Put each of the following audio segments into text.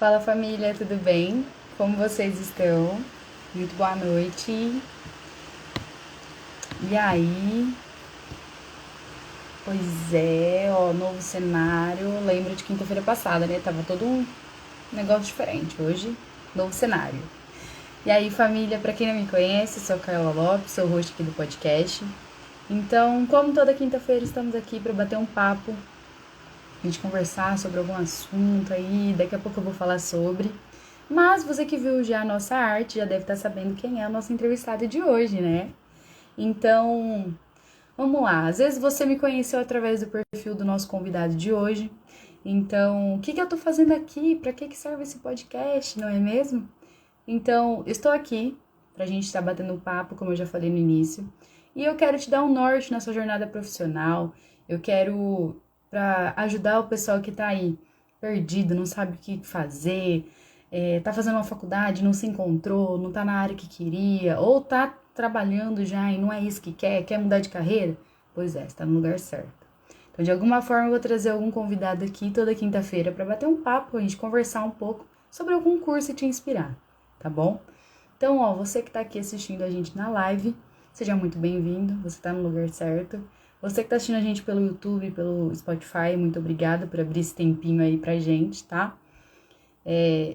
Fala família, tudo bem? Como vocês estão? Muito boa noite. E aí? Pois é, ó, novo cenário. Lembro de quinta-feira passada, né? Tava todo um negócio diferente. Hoje, novo cenário. E aí, família, pra quem não me conhece, sou Carla Lopes, sou host aqui do podcast. Então, como toda quinta-feira, estamos aqui para bater um papo, a gente conversar sobre algum assunto aí. Daqui a pouco eu vou falar sobre. Mas você que viu já a nossa arte já deve estar sabendo quem é a nossa entrevistada de hoje, né? Então, vamos lá. Às vezes você me conheceu através do perfil do nosso convidado de hoje. Então, o que eu tô fazendo aqui? Para que serve esse podcast, não é mesmo? Então, estou aqui pra gente estar batendo um papo, como eu já falei no início. E eu quero te dar um norte na sua jornada profissional. Eu quero para ajudar o pessoal que tá aí perdido, não sabe o que fazer, tá fazendo uma faculdade, não se encontrou, não tá na área que queria, ou tá trabalhando já e não é isso que quer mudar de carreira. Pois é, está no lugar certo. Então, de alguma forma, eu vou trazer algum convidado aqui toda quinta-feira para bater um papo, a gente conversar um pouco sobre algum curso e te inspirar, tá bom? Então, ó, você que tá aqui assistindo a gente na live, seja muito bem-vindo, você tá no lugar certo. Você que tá assistindo a gente pelo YouTube, pelo Spotify, muito obrigada por abrir esse tempinho aí pra gente, tá?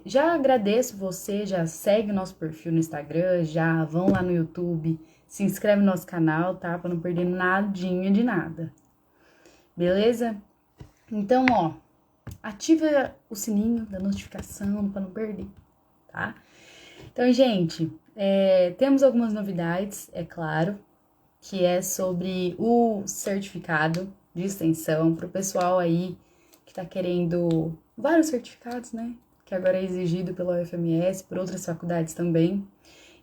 Já agradeço você, já segue o nosso perfil no Instagram, já vão lá no YouTube, se inscreve no nosso canal, tá? Pra não perder nadinha de nada. Beleza? Então, ó, ativa o sininho da notificação pra não perder, tá? Então, gente, temos algumas novidades, é claro, que é sobre o certificado de extensão para o pessoal aí que está querendo vários certificados, né? Que agora é exigido pela UFMS, por outras faculdades também.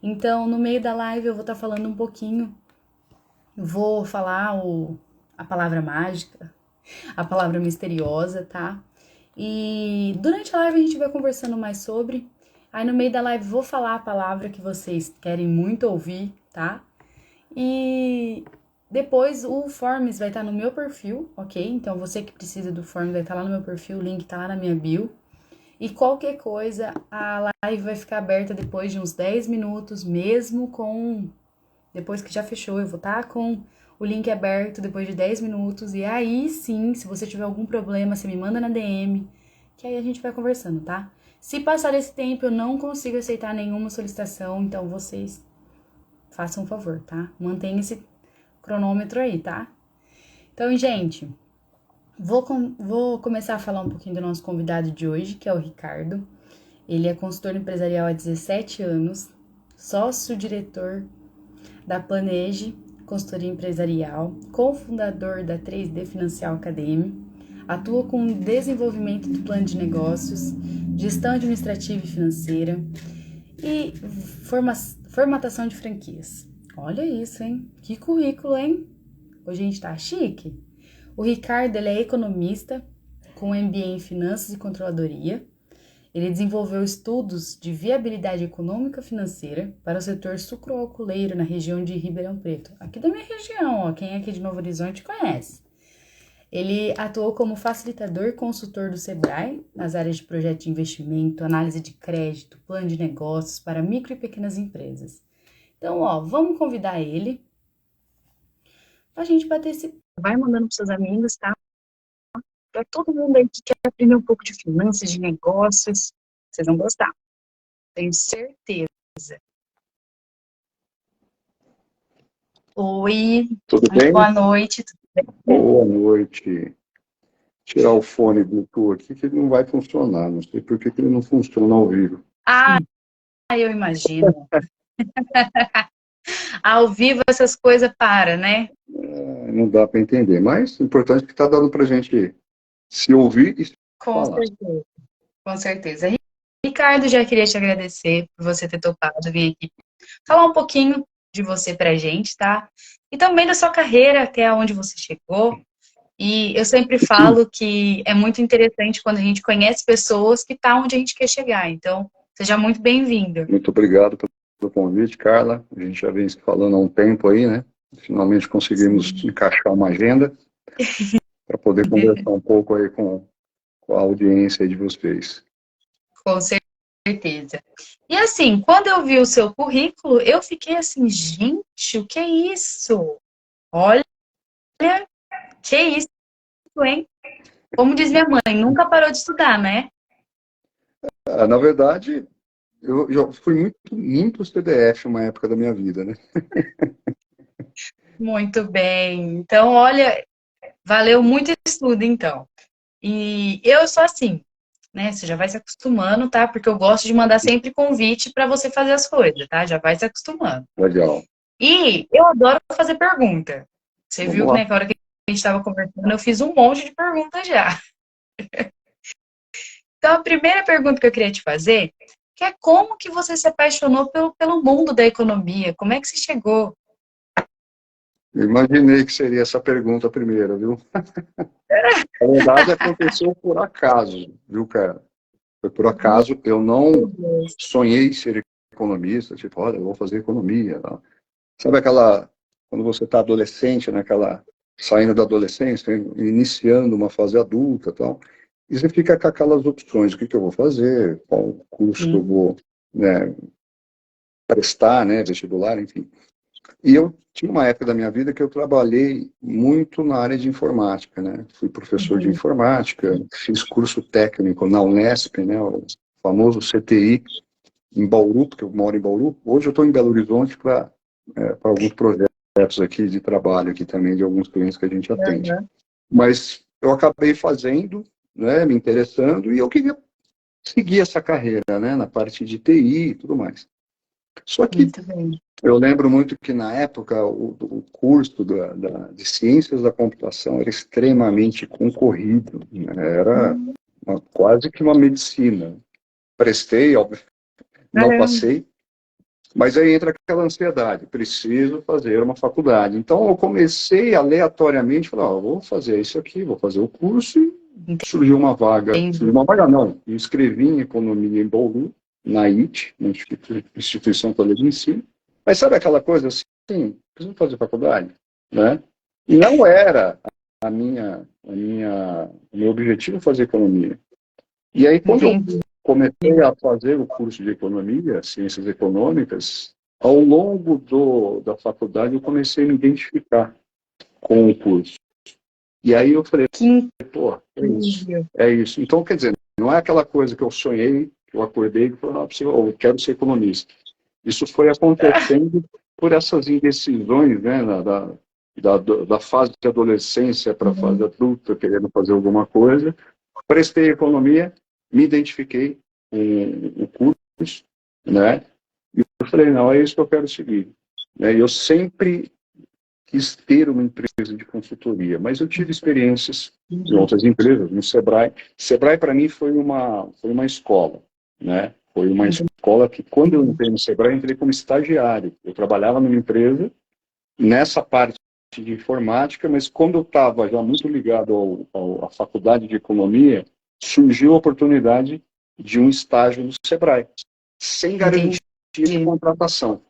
Então, no meio da live eu vou estar falando um pouquinho, vou falar a palavra mágica, a palavra misteriosa, tá? E durante a live a gente vai conversando mais sobre. Aí no meio da live vou falar a palavra que vocês querem muito ouvir, tá? E depois o Forms vai estar no meu perfil, ok? Então você que precisa do Forms vai estar lá no meu perfil, o link tá lá na minha bio. E qualquer coisa, a live vai ficar aberta depois de uns 10 minutos, mesmo com... Depois que já fechou, eu vou estar com o link aberto depois de 10 minutos. E aí sim, se você tiver algum problema, você me manda na DM, que aí a gente vai conversando, tá? Se passar esse tempo, eu não consigo aceitar nenhuma solicitação, então vocês façam um favor, tá? Mantenha esse cronômetro aí, tá? Então, gente, vou começar a falar um pouquinho do nosso convidado de hoje, que é o Ricardo. Ele é consultor empresarial há 17 anos, sócio-diretor da Planeje Consultoria Empresarial, cofundador da 3D Financial Academy, atua com desenvolvimento do plano de negócios, gestão administrativa e financeira e formatação de franquias. Olha isso, hein? Que currículo, hein? Hoje a gente tá chique. O Ricardo, ele é economista com MBA em Finanças e Controladoria. Ele desenvolveu estudos de viabilidade econômica financeira para o setor sucroalcooleiro na região de Ribeirão Preto. Aqui da minha região, ó, quem é aqui de Novo Horizonte conhece. Ele atuou como facilitador e consultor do Sebrae nas áreas de projeto de investimento, análise de crédito, plano de negócios para micro e pequenas empresas. Então, ó, vamos convidar ele pra gente bater esse... Vai mandando pros seus amigos, tá? Para todo mundo aí que quer aprender um pouco de finanças, de negócios, vocês vão gostar. Tenho certeza. Oi, Tudo muito bem? boa noite, tudo bem? Boa noite. Tirar o fone Bluetooth aqui que ele não vai funcionar. Não sei por que que ele não funciona ao vivo. Ah, eu imagino. Ao vivo essas coisas para, né? Não dá para entender, mas o importante é que está dando para a gente se ouvir e se Com falar. certeza. Com certeza. Ricardo, já queria te agradecer por você ter topado vir aqui falar um pouquinho de você pra gente, tá? E também da sua carreira, até onde você chegou. E eu sempre falo que é muito interessante quando a gente conhece pessoas que tá onde a gente quer chegar. Então, seja muito bem-vindo. Muito obrigado pelo convite, Carla. A gente já vem se falando há um tempo aí, né? Finalmente conseguimos encaixar uma agenda para poder conversar um pouco aí com a audiência aí de vocês. Com certeza. E assim, quando eu vi o seu currículo, eu fiquei assim, gente, o que é isso? Olha, que isso, hein? Como diz minha mãe, nunca parou de estudar, né? Na verdade, eu fui muito CDF uma época da minha vida, né? Muito bem. Então, olha, valeu muito o estudo, então. E eu sou assim, né? Você já vai se acostumando, tá? Porque eu gosto de mandar sempre convite para você fazer as coisas, tá? Já vai se acostumando. Legal. E eu adoro fazer pergunta. Você Vamos viu, lá. né, que a hora que a gente estava conversando, eu fiz um monte de perguntas já. Então, a primeira pergunta que eu queria te fazer, que é como que você se apaixonou pelo mundo da economia? Como é que você chegou? Eu imaginei que seria essa pergunta primeiro, viu? Na verdade, aconteceu por acaso, viu, cara? Foi por acaso. Eu não sonhei ser economista, tipo, olha, eu vou fazer economia. Não. Sabe aquela, quando você está adolescente, naquela, saindo da adolescência, iniciando uma fase adulta e tal, e você fica com aquelas opções, o que que eu vou fazer, qual curso que eu Sim. vou, né, prestar, né, vestibular, enfim. E eu tinha uma época da minha vida que eu trabalhei muito na área de informática, né? Fui professor de Uhum. informática, fiz curso técnico na Unesp, né? O famoso CTI, em Bauru, porque eu moro em Bauru. Hoje eu estou em Belo Horizonte para alguns projetos aqui de trabalho, aqui também, de alguns clientes que a gente atende. Uhum. Mas eu acabei fazendo, né, me interessando, e eu queria seguir essa carreira, né, na parte de TI e tudo mais. Só que Muito bem. eu lembro muito que na época o curso de ciências da computação era extremamente concorrido, né? Era quase que uma medicina. Prestei, óbvio, não Caramba. passei, mas aí entra aquela ansiedade, preciso fazer uma faculdade. Então eu comecei aleatoriamente, falar, vou fazer isso aqui, vou fazer o curso, e surgiu uma vaga, surgiu Entendi. uma vaga não, me inscrevi em economia em Bauru, na IT, na Instituição Toledo de Ensino, mas sabe aquela coisa assim, preciso fazer faculdade, né? E não era o meu objetivo fazer economia. E aí quando eu Entendi. comecei a fazer o curso de economia, ciências econômicas, ao longo da faculdade eu comecei a me identificar com o curso. E aí eu falei, Que pô, é isso. incrível. É isso. Então, quer dizer, não é aquela coisa que eu sonhei, que eu acordei e falei, não, eu quero ser economista. Isso foi acontecendo por essas indecisões, né, da fase de adolescência para a fase Uhum. adulta, querendo fazer alguma coisa. Prestei economia, me identifiquei com o curso, né, e eu falei, não, é isso que eu quero seguir. Né, e eu sempre quis ter uma empresa de consultoria, mas eu tive experiências em Entendi. outras empresas, no Sebrae. Sebrae, para mim, foi uma escola, né? Foi uma escola que, quando eu entrei no Sebrae, eu entrei como estagiário. Eu trabalhava numa empresa, nessa parte de informática, mas quando eu estava já muito ligado à faculdade de economia, surgiu a oportunidade de um estágio no Sebrae, sem Entendi. garantia de contratação.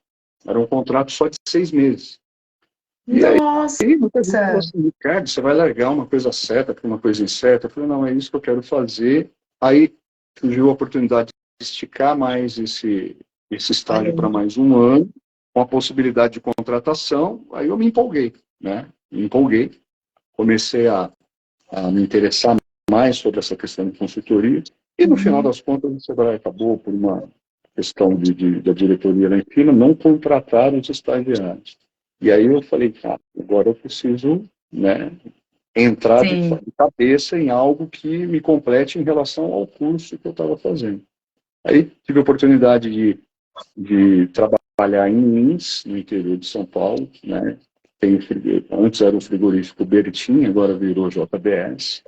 Era um contrato só de 6 meses. E aí, Nossa. muita gente falou assim, Ricardo, você vai largar uma coisa certa para uma coisa incerta? Eu falei, não, é isso que eu quero fazer. Aí surgiu a oportunidade de esticar mais esse Olha estágio para aí. mais um ano, com a possibilidade de contratação. Aí eu me empolguei, né? Me empolguei, comecei a me interessar mais sobre essa questão de consultoria. E no final Uhum. das contas, o Sebrae acabou por uma questão da diretoria lá em cima, não contratar os estagiários. E aí eu falei, cara, agora eu preciso, né, entrar de Sim. cabeça em algo que me complete em relação ao curso que eu estava fazendo. Aí tive a oportunidade de trabalhar em Lins, no interior de São Paulo, né? Antes era o frigorífico Bertin, agora virou JBS.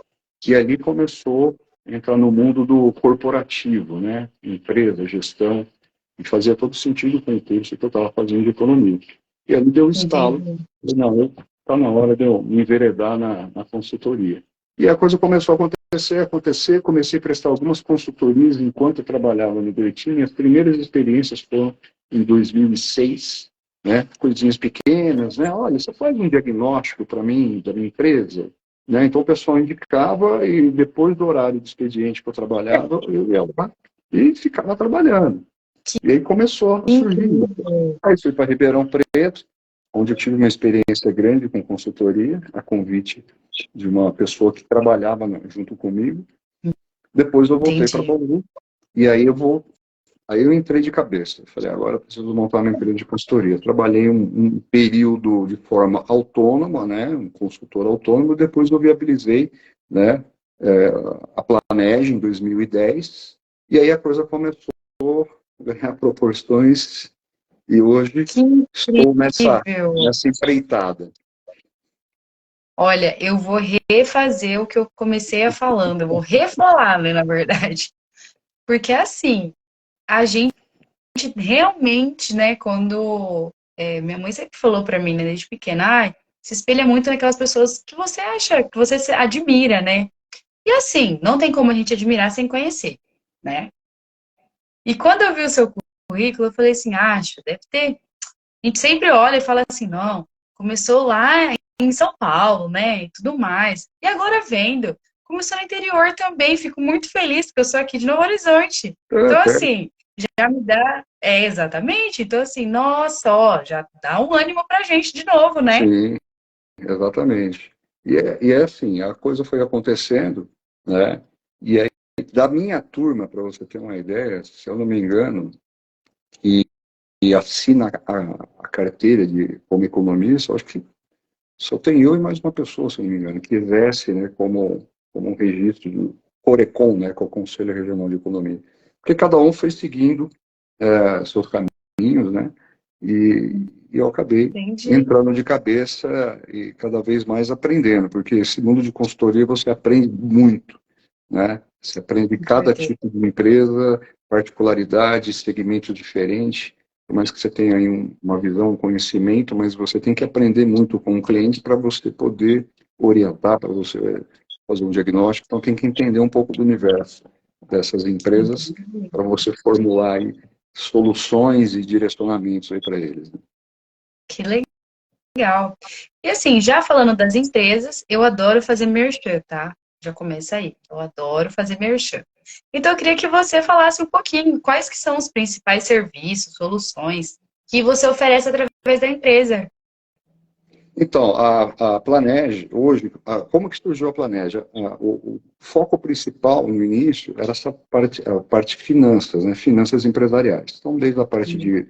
E ali começou a entrar no mundo do corporativo, né? Empresa, gestão, e fazia todo sentido com o curso que eu estava fazendo de economia. E ali deu um estalo. Entendi. Falei, não, está na hora de eu me enveredar na consultoria. E a coisa começou a acontecer, comecei a prestar algumas consultorias enquanto eu trabalhava no Bertin. As primeiras experiências foram em 2006, né? Coisinhas pequenas, né? Olha, você faz um diagnóstico para mim, da minha empresa? Né? Então o pessoal indicava e depois do horário de expediente que eu trabalhava, eu ia lá e ficava trabalhando. E aí começou a surgir. Aí fui para Ribeirão Preto, onde eu tive uma experiência grande com consultoria, a convite de uma pessoa que trabalhava junto comigo. Depois eu voltei para Bauru, e aí eu entrei de cabeça. Falei, agora eu preciso montar uma empresa de consultoria. Trabalhei um período de forma autônoma, né, um consultor autônomo, depois eu viabilizei, né, a Planege em 2010, e aí a coisa começou a ganhar proporções, e hoje estou nessa empreitada. Olha, eu vou refazer o que eu comecei falando, eu vou refalar, né, na verdade. Porque assim, a gente realmente, né, quando minha mãe sempre falou pra mim, né, desde pequena, se espelha muito naquelas pessoas que você acha, que você admira, né? E assim, não tem como a gente admirar sem conhecer, né? E quando eu vi o seu currículo, eu falei assim, acho, deve ter. A gente sempre olha e fala assim, não, começou lá em São Paulo, né, e tudo mais. E agora vendo, começou no interior também, fico muito feliz, porque eu sou aqui de Novo Horizonte. Então, assim, já me dá... exatamente. Então, assim, nossa, ó, já dá um ânimo pra gente de novo, né? Sim, exatamente. E é assim, a coisa foi acontecendo, né, e aí, da minha turma, para você ter uma ideia, se eu não me engano, e assina a carteira como economista, acho que só tem eu e mais uma pessoa, se não me engano, que exerce, né, como um registro do Corecon, né, que é o Conselho Regional de Economia. Porque cada um foi seguindo seus caminhos, né, e eu acabei entrando de cabeça e cada vez mais aprendendo, porque esse mundo de consultoria você aprende muito, né, você aprende cada tipo de empresa, particularidade, segmento diferente, por mais que você tenha aí uma visão, um conhecimento, mas você tem que aprender muito com o cliente para você poder orientar, para você fazer um diagnóstico. Então, tem que entender um pouco do universo dessas empresas para você formular aí soluções e direcionamentos aí para eles. Que legal. E assim, já falando das empresas, eu adoro fazer merchan, tá? Já começa aí. Eu adoro fazer merchan. Então, eu queria que você falasse um pouquinho quais que são os principais serviços, soluções que você oferece através da empresa. Então, a Planege, hoje, como que surgiu a Planege? O foco principal no início era a parte finanças, né, finanças empresariais. Então, desde a parte de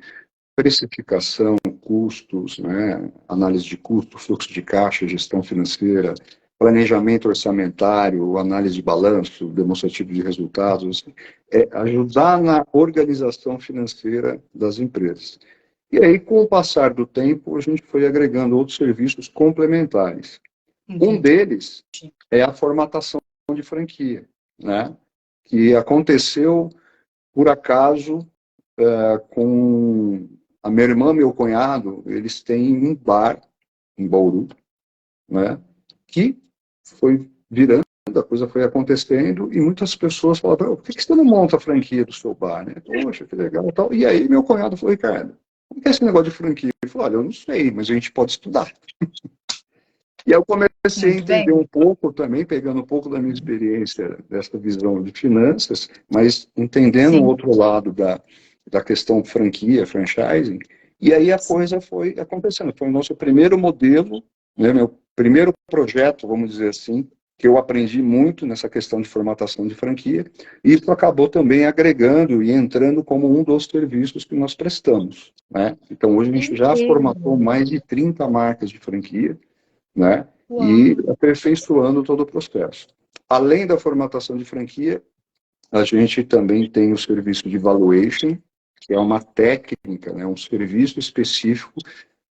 precificação, custos, né, análise de custo, fluxo de caixa, gestão financeira, planejamento orçamentário, análise de balanço, demonstrativo de resultados, ajudar na organização financeira das empresas. E aí, com o passar do tempo, a gente foi agregando outros serviços complementares. Um deles é a formatação de franquia, né, que aconteceu, por acaso, com a minha irmã e meu cunhado. Eles têm um bar em Bauru, né, que foi virando, a coisa foi acontecendo, e muitas pessoas falavam, por que você não monta a franquia do seu bar, né? Poxa, que legal e tal. E aí meu cunhado falou, Ricardo, como que é esse negócio de franquia? Ele falou, olha, eu não sei, mas a gente pode estudar. E aí eu comecei a entender um pouco também, pegando um pouco da minha experiência dessa visão de finanças, mas entendendo o outro lado da questão franquia, franchising, e aí a coisa foi acontecendo. Foi o nosso primeiro modelo, né, meu primeiro projeto, vamos dizer assim, que eu aprendi muito nessa questão de formatação de franquia, e isso acabou também agregando e entrando como um dos serviços que nós prestamos, né? Então, hoje a gente já formatou mais de 30 marcas de franquia, né? E aperfeiçoando todo o processo. Além da formatação de franquia, a gente também tem o serviço de valuation, que é uma técnica, né, um serviço específico,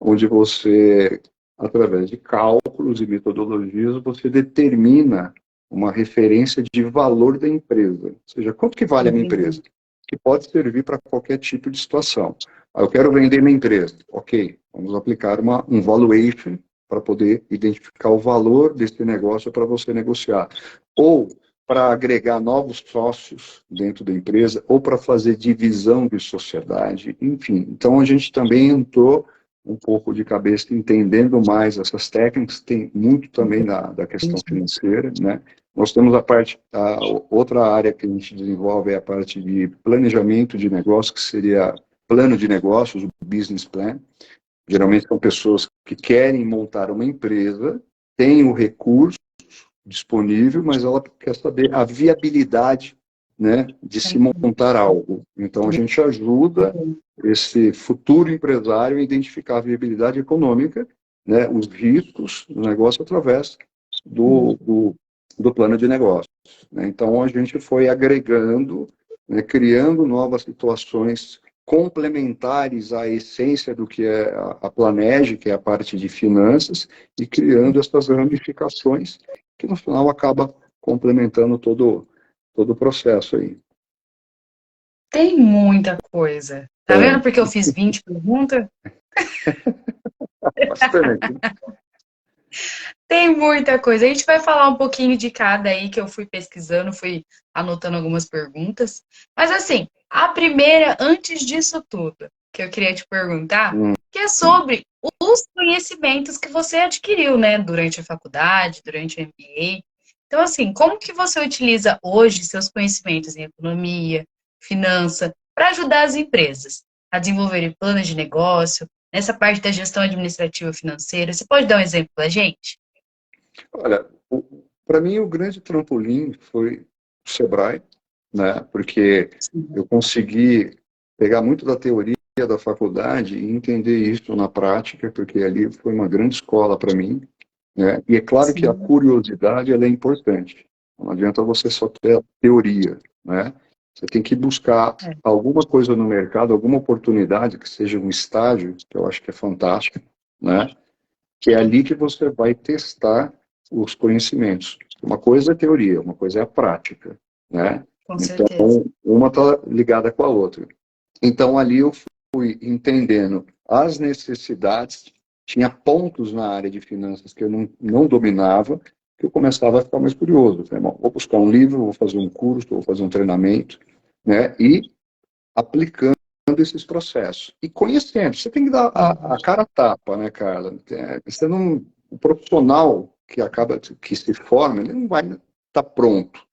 onde você, através de cálculos e metodologias, você determina uma referência de valor da empresa. Ou seja, quanto que vale a minha empresa? Que pode servir para qualquer tipo de situação. Eu quero vender minha empresa. Ok, vamos aplicar um valuation para poder identificar o valor desse negócio para você negociar. Ou para agregar novos sócios dentro da empresa, ou para fazer divisão de sociedade, enfim. Então, a gente também entrou um pouco de cabeça entendendo mais essas técnicas, tem muito também da questão financeira, né? Nós temos a outra área que a gente desenvolve é a parte de planejamento de negócio, que seria plano de negócios, o business plan. Geralmente são pessoas que querem montar uma empresa, têm o recurso disponível, mas ela quer saber a viabilidade, né, de se montar algo. Então, a gente ajuda esse futuro empresário a identificar a viabilidade econômica, né, os riscos do negócio através do plano de negócio. Né? Então, a gente foi agregando, né, criando novas situações complementares à essência do que é a Planege, que é a parte de finanças, e criando essas ramificações que no final acaba complementando todo o processo aí. Tem muita coisa. Tá vendo porque eu fiz 20 perguntas? Bastante. Tem muita coisa. A gente vai falar um pouquinho de cada aí que eu fui pesquisando, fui anotando algumas perguntas. Mas assim, a primeira, antes disso tudo, que eu queria te perguntar, que é sobre os conhecimentos que você adquiriu, né, durante a faculdade, durante o MBA. Então, assim, como que você utiliza hoje seus conhecimentos em economia, finança, para ajudar as empresas a desenvolverem planos de negócio, nessa parte da gestão administrativa financeira? Você pode dar um exemplo para a gente? Olha, para mim o grande trampolim foi o Sebrae, né? Porque eu consegui pegar muito da teoria da faculdade e entender isso na prática, porque ali foi uma grande escola para mim, né? E é claro que a curiosidade ela é importante. Não adianta você só ter a teoria, né? Você tem que buscar alguma coisa no mercado, alguma oportunidade que seja um estágio, que eu acho que é fantástico, né? Que é ali que você vai testar os conhecimentos. Uma coisa é a teoria, uma coisa é a prática, né? Com Então, certeza. uma está ligada com a outra. Então, ali eu fui entendendo as necessidades, tinha pontos na área de finanças que eu não dominava, que eu começava a ficar mais curioso. Falei, bom, vou buscar um livro, vou fazer um curso, vou fazer um treinamento, né? E aplicando esses processos. E conhecendo. Você tem que dar a cara a tapa, né, Carla? Você não, o profissional que se forma, ele não vai estar pronto.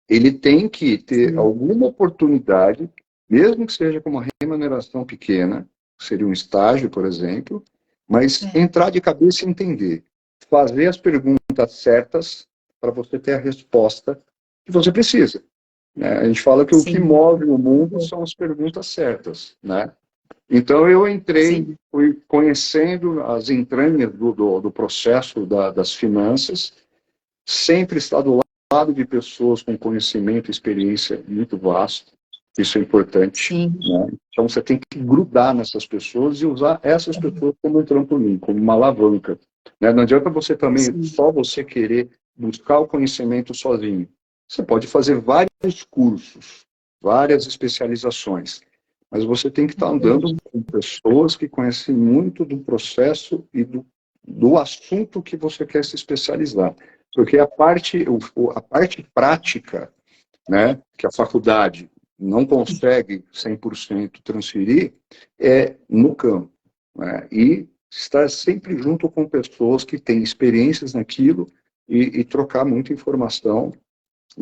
Ele tem que ter alguma oportunidade, mesmo que seja com uma remuneração pequena, seria um estágio, por exemplo, mas entrar de cabeça e entender. Fazer as perguntas certas para você ter a resposta que você precisa. A gente fala que o que move o mundo são as perguntas certas, né? Então eu entrei, fui conhecendo as entranhas do processo das finanças, sempre estar do lado de pessoas com conhecimento e experiência muito vasto, isso é importante. Né? Então você tem que grudar nessas pessoas e usar essas pessoas como um trampolim, como uma alavanca. Né? Não adianta você também, só você querer buscar o conhecimento sozinho. Você pode fazer vários cursos, várias especializações, mas você tem que estar andando com pessoas que conhecem muito do processo e do assunto que você quer se especializar. Porque a parte prática, né, que a faculdade não consegue 100% transferir, é no campo. Né, e estar sempre junto com pessoas que têm experiências naquilo e trocar muita informação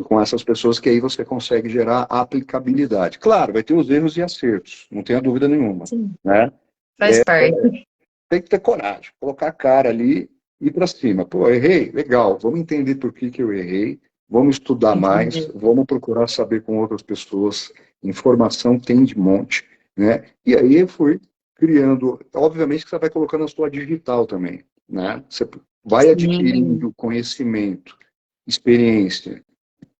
com essas pessoas, que aí você consegue gerar aplicabilidade. Claro, vai ter os erros e acertos, não tenha dúvida nenhuma. Né? Faz parte. Tem que ter coragem, colocar a cara ali e ir para cima. Pô, errei, legal, vamos entender por que eu errei, vamos estudar mais, vamos procurar saber com outras pessoas, informação tem de monte, né? E aí eu fui criando, obviamente que você vai colocando a sua digital também, né? Você vai adquirindo conhecimento, experiência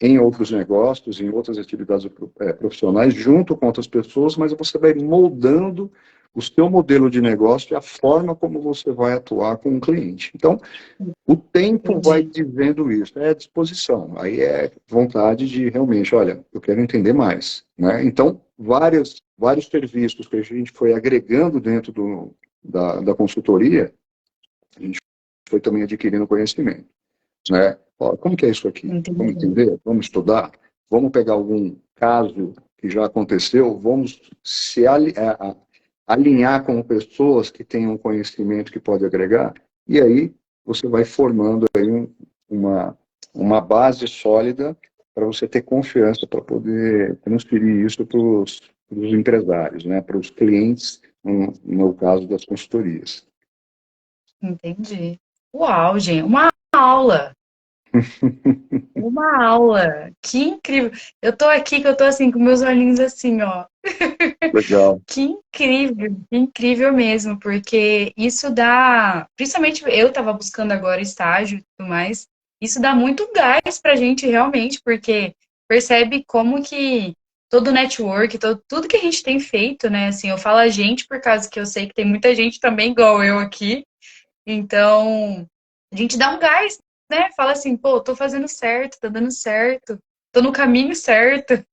em outros negócios, em outras atividades profissionais, junto com outras pessoas, mas você vai moldando o seu modelo de negócio e a forma como você vai atuar com o cliente. Então, o tempo vai dizendo isso, é a disposição, aí é vontade de realmente, olha, eu quero entender mais. Né? Então, vários serviços que a gente foi agregando dentro da consultoria, a gente foi também adquirindo conhecimento. Né? Ó, como que é isso aqui? Vamos entender? Vamos estudar? Vamos pegar algum caso que já aconteceu? Vamos se alinhar com pessoas que tenham conhecimento que pode agregar? E aí você vai formando aí uma base sólida para você ter confiança para poder transferir isso para os empresários, né, para os clientes, no meu caso das consultorias. Entendi. Uau, gente, uma aula. Uma aula. Que incrível. Eu tô aqui que eu tô assim, com meus olhinhos assim, ó. Legal. Que incrível mesmo, porque isso dá, principalmente eu estava buscando agora estágio e tudo mais, isso dá muito gás pra gente realmente, porque percebe como que todo o network, tudo que a gente tem feito, né, assim, eu falo a gente por causa que eu sei que tem muita gente também igual eu aqui, então a gente dá um gás, né, fala assim, pô, tô fazendo certo, tá dando certo, tô no caminho certo.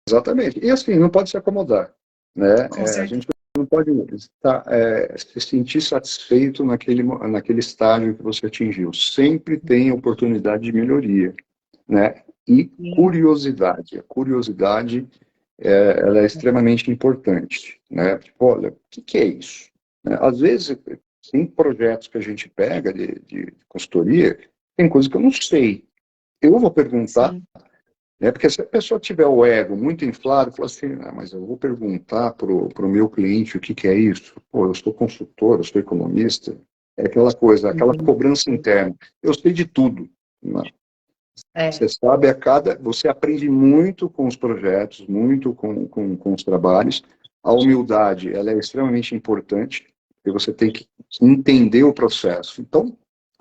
Exatamente. E assim, não pode se acomodar, né? Com A certeza. gente não pode se sentir satisfeito naquele estágio que você atingiu. Sempre tem oportunidade de melhoria, né? E curiosidade. A curiosidade, ela é extremamente importante, né? Tipo, olha, o que é isso? Né? Às vezes, tem projetos que a gente pega de consultoria, tem coisas que eu não sei. Eu vou perguntar, Sim. né? Porque se a pessoa tiver o ego muito inflado, fala assim, ah, mas eu vou perguntar para o meu cliente o que, que é isso. Pô, eu sou consultor, eu sou economista. É aquela coisa, aquela Entendi. cobrança interna. Eu sei de tudo. Não. É, Você sabe você aprende muito com os projetos, muito com os trabalhos. A humildade, ela é extremamente importante, porque você tem que entender o processo. Então,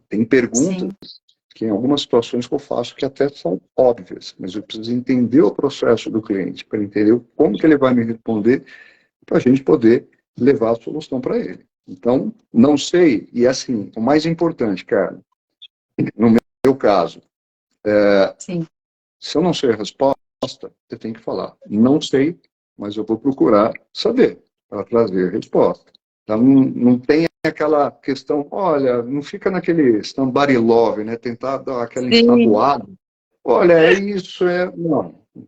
tem perguntas sim. que em algumas situações que eu faço que até são óbvias, mas eu preciso entender o processo do cliente, para entender como que ele vai me responder, para a gente poder levar a solução para ele. Então, não sei, e assim, o mais importante, cara, no meu caso, Sim. se eu não sei a resposta, você tem que falar, não sei, mas eu vou procurar saber, para trazer a resposta. Então, não tem aquela questão, olha, não fica naquele somebody love, né? Tentar dar aquela Sim. ensaboada. Olha, é isso, é.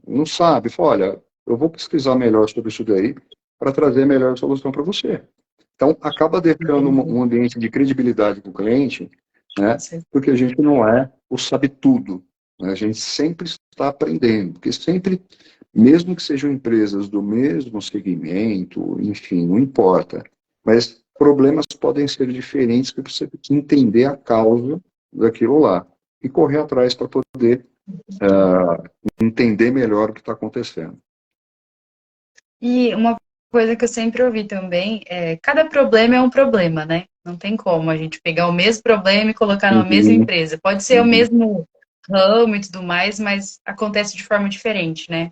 Não sabe. Fala, olha, eu vou pesquisar melhor sobre isso daí para trazer a melhor solução para você. Então, acaba deixando Entendi. um ambiente de credibilidade para o cliente, Com né? certeza. Porque a gente não é o sabe-tudo. Né? A gente sempre está aprendendo, porque sempre, mesmo que sejam empresas do mesmo segmento, enfim, não importa, mas problemas podem ser diferentes que você tem que entender a causa daquilo lá e correr atrás para poder entender melhor o que está acontecendo. E uma coisa que eu sempre ouvi também é, cada problema é um problema, né? Não tem como a gente pegar o mesmo problema e colocar numa mesma Uhum, empresa. Pode ser o uhum. mesmo ramo e tudo mais, mas acontece de forma diferente, né?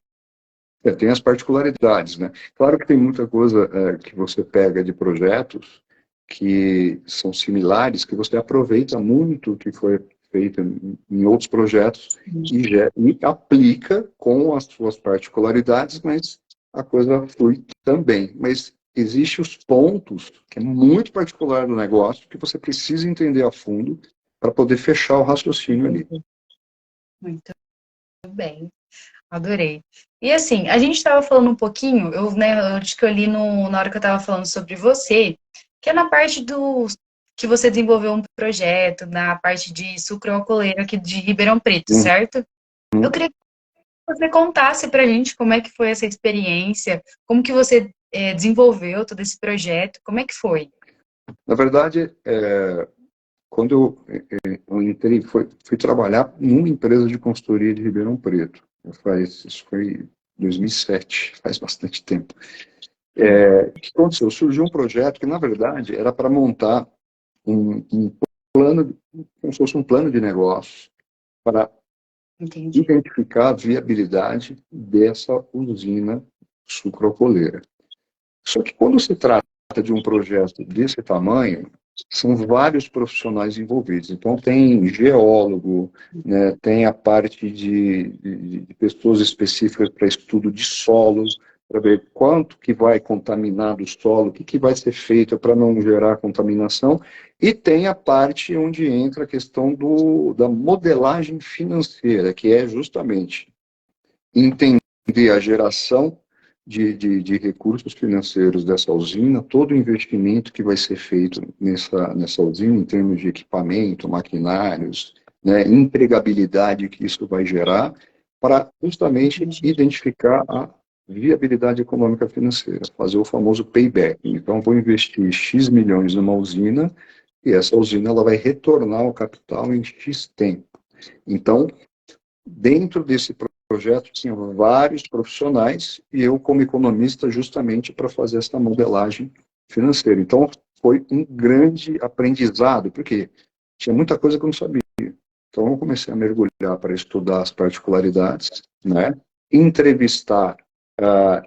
Tem as particularidades, né? Claro que tem muita coisa que você pega de projetos que são similares, que você aproveita muito o que foi feito em outros projetos e aplica com as suas particularidades, mas a coisa flui também. Mas existem os pontos que é muito particular do negócio que você precisa entender a fundo para poder fechar o raciocínio ali. Entendi. Muito bem. Adorei. E assim, a gente estava falando um pouquinho, eu acho que eu li na hora que eu estava falando sobre você, que é na parte do que você desenvolveu um projeto, na parte de sucroalcooleiro aqui de Ribeirão Preto, Uhum. certo? Eu queria que você contasse pra gente como é que foi essa experiência, como que você desenvolveu todo esse projeto, como é que foi? Na verdade, quando eu entrei, fui trabalhar numa empresa de consultoria de Ribeirão Preto. Isso foi em 2007, faz bastante tempo. O que aconteceu? Surgiu um projeto que, na verdade, era para montar um plano, como se fosse um plano de negócio, para Entendi. identificar a viabilidade dessa usina sucroalcooleira. Só que quando se trata de um projeto desse tamanho, são vários profissionais envolvidos. Então, tem geólogo, né, tem a parte de pessoas específicas para estudo de solo, para ver quanto que vai contaminar do solo, o que vai ser feito para não gerar contaminação, e tem a parte onde entra a questão da modelagem financeira, que é justamente entender a geração de recursos financeiros dessa usina, todo o investimento que vai ser feito nessa usina, em termos de equipamento, maquinários, né, empregabilidade que isso vai gerar, para justamente identificar a viabilidade econômica financeira, fazer o famoso payback. Então, vou investir X milhões numa usina e essa usina ela vai retornar o capital em X tempo. Então, dentro desse projeto, tinha vários profissionais e eu, como economista, justamente para fazer essa modelagem financeira. Então, foi um grande aprendizado, porque tinha muita coisa que eu não sabia. Então, eu comecei a mergulhar para estudar as particularidades, né? Entrevistar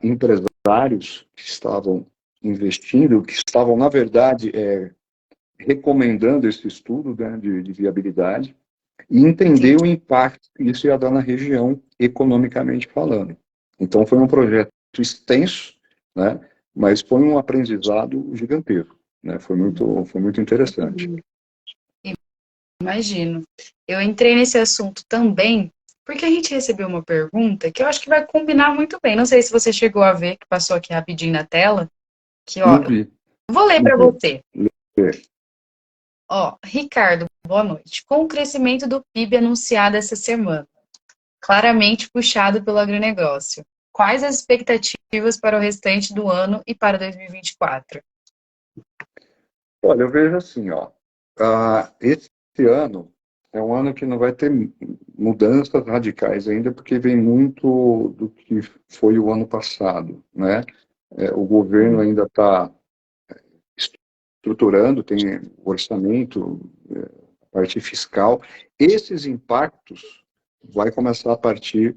empresários que estavam investindo, que estavam, na verdade, recomendando esse estudo, né, de viabilidade, e entender o impacto que isso ia dar na região, economicamente falando. Então, foi um projeto extenso, né, mas foi um aprendizado gigantesco. Né, foi muito interessante. Imagino. Eu entrei nesse assunto também porque a gente recebeu uma pergunta que eu acho que vai combinar muito bem. Não sei se você chegou a ver, que passou aqui rapidinho na tela, que, ó, Não vi. eu vou ler Não para vi. você. Ó, Ricardo, boa noite. Com o crescimento do PIB anunciado essa semana, claramente puxado pelo agronegócio, quais as expectativas para o restante do ano e para 2024? Olha, eu vejo assim, ó, esse ano é um ano que não vai ter mudanças radicais ainda, porque vem muito do que foi o ano passado, né? O governo ainda está estruturando, tem orçamento, parte fiscal. Esses impactos vai começar a partir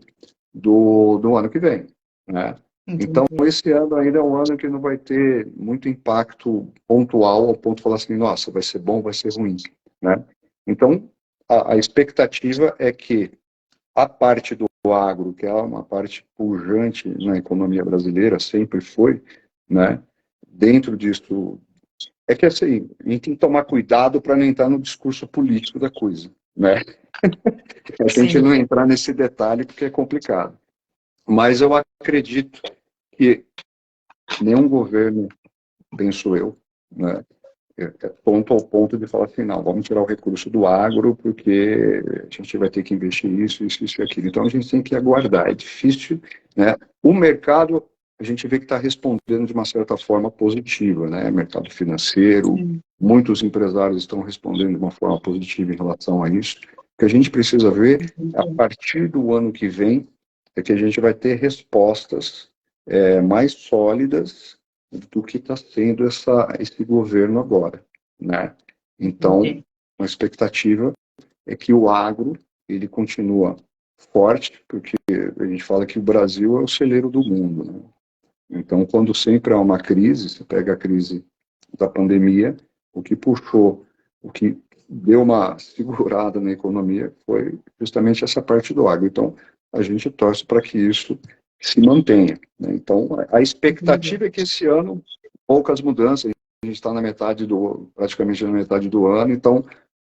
do ano que vem, né? Então, Entendi. esse ano ainda é um ano que não vai ter muito impacto pontual, ao ponto de falar assim, nossa, vai ser bom, vai ser ruim, né? Então, a expectativa é que a parte do agro, que é uma parte pujante na economia brasileira, sempre foi, né? Dentro disso, é que assim, a gente tem que tomar cuidado para não entrar no discurso político da coisa, né? A gente Sim. não entrar nesse detalhe porque é complicado. Mas eu acredito que nenhum governo, penso eu, né, ponto ao ponto de falar assim, não, vamos tirar o recurso do agro porque a gente vai ter que investir isso e aquilo. Então a gente tem que aguardar, é difícil, né? O mercado, a gente vê que está respondendo de uma certa forma positiva, né? Mercado financeiro, Sim. muitos empresários estão respondendo de uma forma positiva em relação a isso. O que a gente precisa ver, a partir do ano que vem, é que a gente vai ter respostas mais sólidas do que está sendo esse governo agora, né? Então, Entendi. a expectativa é que o agro ele continua forte, porque a gente fala que o Brasil é o celeiro do mundo, né? Então, quando sempre há uma crise, você pega a crise da pandemia, o que puxou, o que deu uma segurada na economia foi justamente essa parte do agro. Então, a gente torce para que isso se mantenha, né? Então, a expectativa é que esse ano, poucas mudanças, a gente está praticamente na metade do ano, então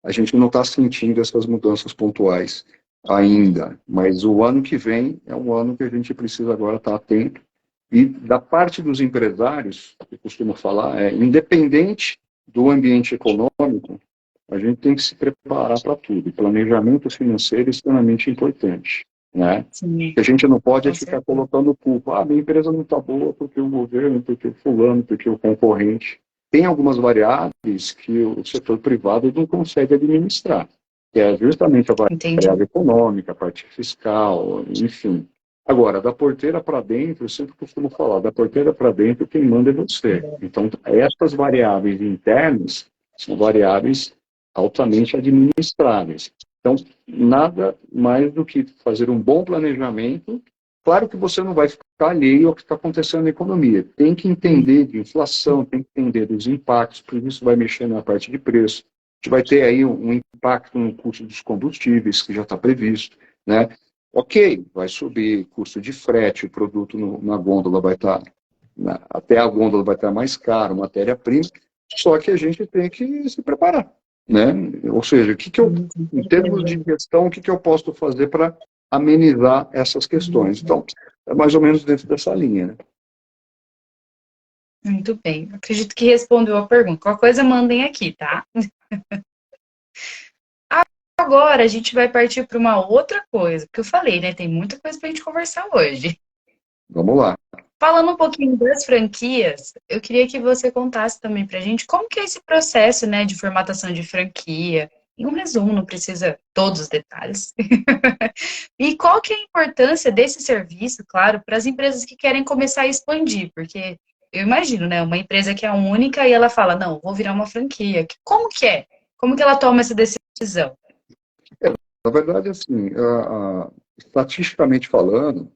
a gente não está sentindo essas mudanças pontuais ainda, mas o ano que vem é um ano que a gente precisa agora estar atento e da parte dos empresários, eu costumo falar, independente do ambiente econômico, a gente tem que se preparar para tudo. E planejamento financeiro é extremamente importante, né? Sim, Que a gente não pode com ficar certeza. colocando culpa. Ah, minha empresa não está boa porque o governo, porque o fulano, porque o concorrente. Tem algumas variáveis que o setor privado não consegue administrar, que é justamente a Entendi. variável econômica, a parte fiscal, enfim. Agora, da porteira para dentro, eu sempre costumo falar, da porteira para dentro, quem manda é você. Então, essas variáveis internas são variáveis altamente administráveis. Então, nada mais do que fazer um bom planejamento. Claro que você não vai ficar alheio ao que está acontecendo na economia. Tem que entender de inflação, tem que entender dos impactos, porque isso vai mexer na parte de preço. A gente vai ter aí um impacto no custo dos combustíveis, que já está previsto, né? Ok, vai subir custo de frete, o produto na gôndola vai estar, até a gôndola vai estar mais caro, matéria-prima, só que a gente tem que se preparar, né? Ou seja, Com em termos certeza. de gestão, o que eu posso fazer para amenizar essas questões? Então, é mais ou menos dentro dessa linha, né? Muito bem. Acredito que respondeu a pergunta. Qualquer coisa, mandem aqui, tá? agora a gente vai partir para uma outra coisa, porque eu falei, né? Tem muita coisa para a gente conversar hoje. Vamos lá. Falando um pouquinho das franquias, eu queria que você contasse também pra gente como que é esse processo, né, de formatação de franquia. Em um resumo, não precisa todos os detalhes. E qual que é a importância desse serviço, claro, para as empresas que querem começar a expandir, porque eu imagino, né, uma empresa que é única e ela fala, não, vou virar uma franquia. Como que é? Como que ela toma essa decisão? Na verdade, assim, estatisticamente falando,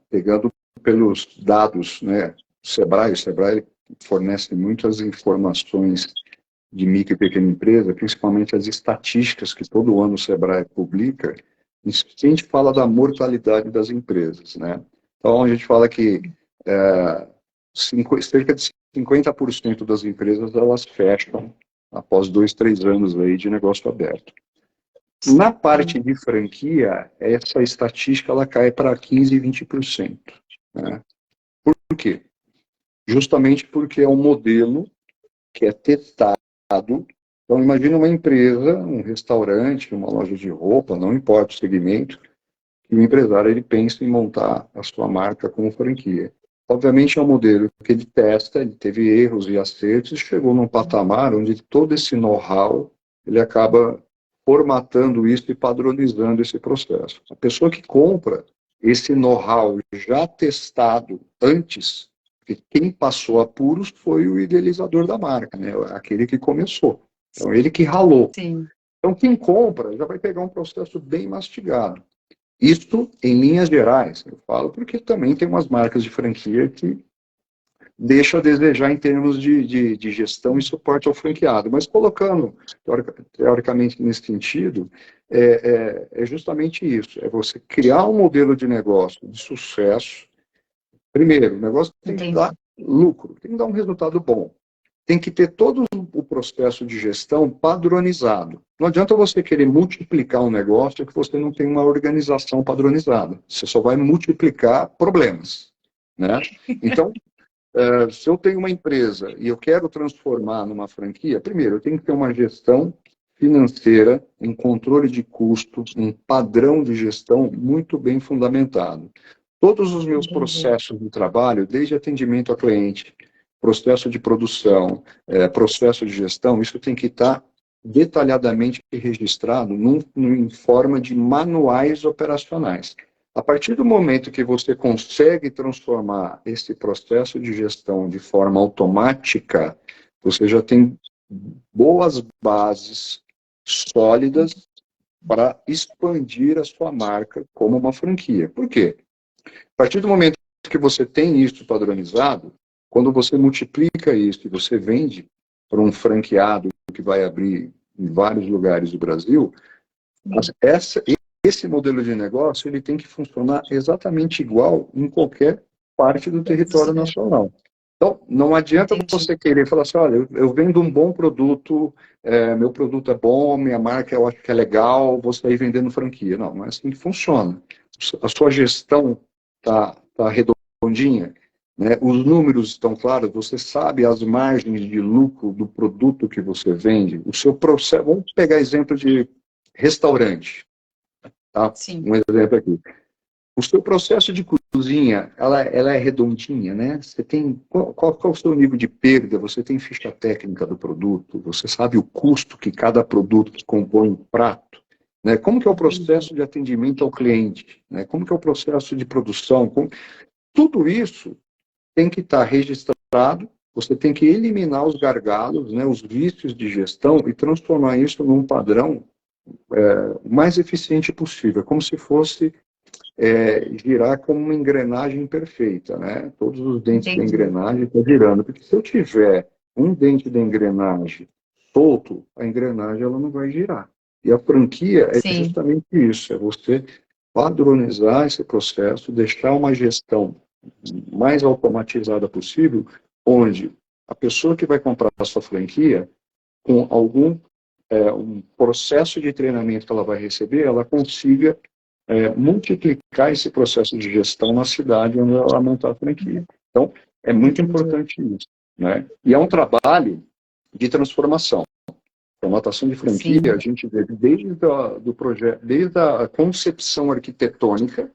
pegando pelos dados, né, o Sebrae fornece muitas informações de micro e pequena empresa, principalmente as estatísticas que todo ano o Sebrae publica, a gente fala da mortalidade das empresas, né? Então, a gente fala que cerca de 50% das empresas elas fecham após 2, 3 anos aí de negócio aberto. Na parte de franquia, essa estatística ela cai para 15, 20%. Né? Por quê? Justamente porque é um modelo que é testado. Então, imagine uma empresa, um restaurante, uma loja de roupa, não importa o segmento, que o empresário ele pensa em montar a sua marca como franquia. Obviamente é um modelo que ele testa, ele teve erros e acertos, e chegou num patamar onde todo esse know-how ele acaba formatando isso e padronizando esse processo. A pessoa que compra esse know-how já testado antes, porque quem passou apuros foi o idealizador da marca, né? Aquele que começou. Então, ele que ralou. Sim. Então, quem compra já vai pegar um processo bem mastigado. Isso em linhas gerais, eu falo, porque também tem umas marcas de franquia que deixa a desejar em termos de gestão e suporte ao franqueado. Mas colocando, teoricamente, nesse sentido, é justamente isso. É você criar um modelo de negócio de sucesso. Primeiro, o negócio tem que Entendi. dar lucro, tem que dar um resultado bom. Tem que ter todo o processo de gestão padronizado. Não adianta você querer multiplicar um negócio que você não tem uma organização padronizada. Você só vai multiplicar problemas. Né? Então, se eu tenho uma empresa e eu quero transformar numa franquia, primeiro, eu tenho que ter uma gestão financeira, um controle de custo, um padrão de gestão muito bem fundamentado. Todos os meus processos de trabalho, desde atendimento a cliente, processo de produção, processo de gestão, isso tem que estar detalhadamente registrado em forma de manuais operacionais. A partir do momento que você consegue transformar esse processo de gestão de forma automática, você já tem boas bases sólidas para expandir a sua marca como uma franquia. Por quê? A partir do momento que você tem isso padronizado, quando você multiplica isso e você vende para um franqueado que vai abrir em vários lugares do Brasil, esse modelo de negócio ele tem que funcionar exatamente igual em qualquer parte do território nacional. Então, não adianta você querer falar assim, olha, eu vendo um bom produto, meu produto é bom, minha marca eu acho que é legal, vou sair vendendo franquia. Não, não é assim que funciona. A sua gestão está redondinha, né? Os números estão claros, você sabe as margens de lucro do produto que você vende, o seu processo, vamos pegar exemplo de restaurante, tá? Sim. Um exemplo aqui. O seu processo de cozinha, ela é redondinha, né? Você tem qual é o seu nível de perda? Você tem ficha técnica do produto? Você sabe o custo que cada produto que compõe um prato? Né? Como que é o processo de atendimento ao cliente? Né? Como que é o processo de produção? Tudo isso tem que estar registrado. Você tem que eliminar os gargalos, né? Os vícios de gestão e transformar isso num padrão o mais eficiente possível, como se fosse girar como uma engrenagem perfeita, né? Todos os dentes da engrenagem estão girando, porque se eu tiver um dente da engrenagem solto, a engrenagem ela não vai girar. E a franquia é justamente isso, é você padronizar esse processo, deixar uma gestão mais automatizada possível, onde a pessoa que vai comprar a sua franquia, com algum um processo de treinamento que ela vai receber, ela consiga multiplicar esse processo de gestão na cidade onde ela montar a franquia. Então, é muito importante isso. Né? E é um trabalho de transformação. Formatação de franquia, Sim. a gente vê do projeto, desde a concepção arquitetônica,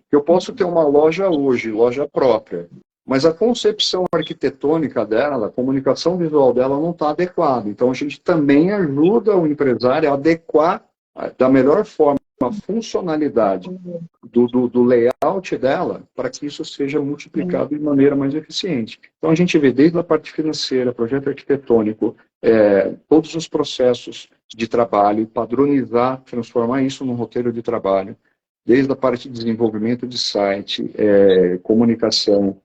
que eu posso ter uma loja hoje, loja própria, mas a concepção arquitetônica dela, a comunicação visual dela não está adequada. Então, a gente também ajuda o empresário a adequar da melhor forma a funcionalidade do layout dela para que isso seja multiplicado de maneira mais eficiente. Então, a gente vê desde a parte financeira, projeto arquitetônico, todos os processos de trabalho, padronizar, transformar isso num roteiro de trabalho, desde a parte de desenvolvimento de site, comunicação,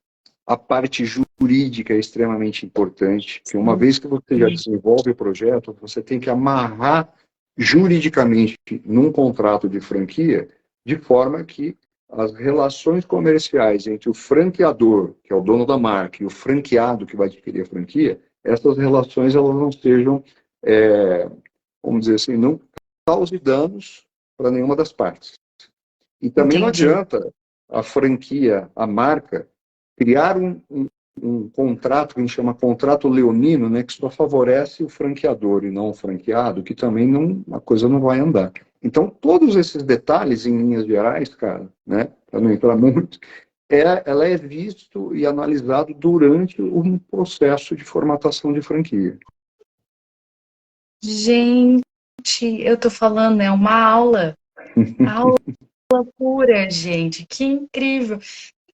a parte jurídica é extremamente importante, que uma vez que você já desenvolve o projeto, você tem que amarrar juridicamente num contrato de franquia, de forma que as relações comerciais entre o franqueador, que é o dono da marca, e o franqueado que vai adquirir a franquia, essas relações elas não sejam, vamos dizer assim, não cause danos para nenhuma das partes. E também não adianta a franquia, a marca, criar um contrato que a gente chama contrato leonino, né, que só favorece o franqueador e não o franqueado, que também não, a coisa não vai andar. Então, todos esses detalhes, em linhas gerais, cara, né, para não entrar muito, ela é visto e analisado durante um processo de formatação de franquia. Gente, eu tô falando, é uma aula. Aula pura, gente. Que incrível.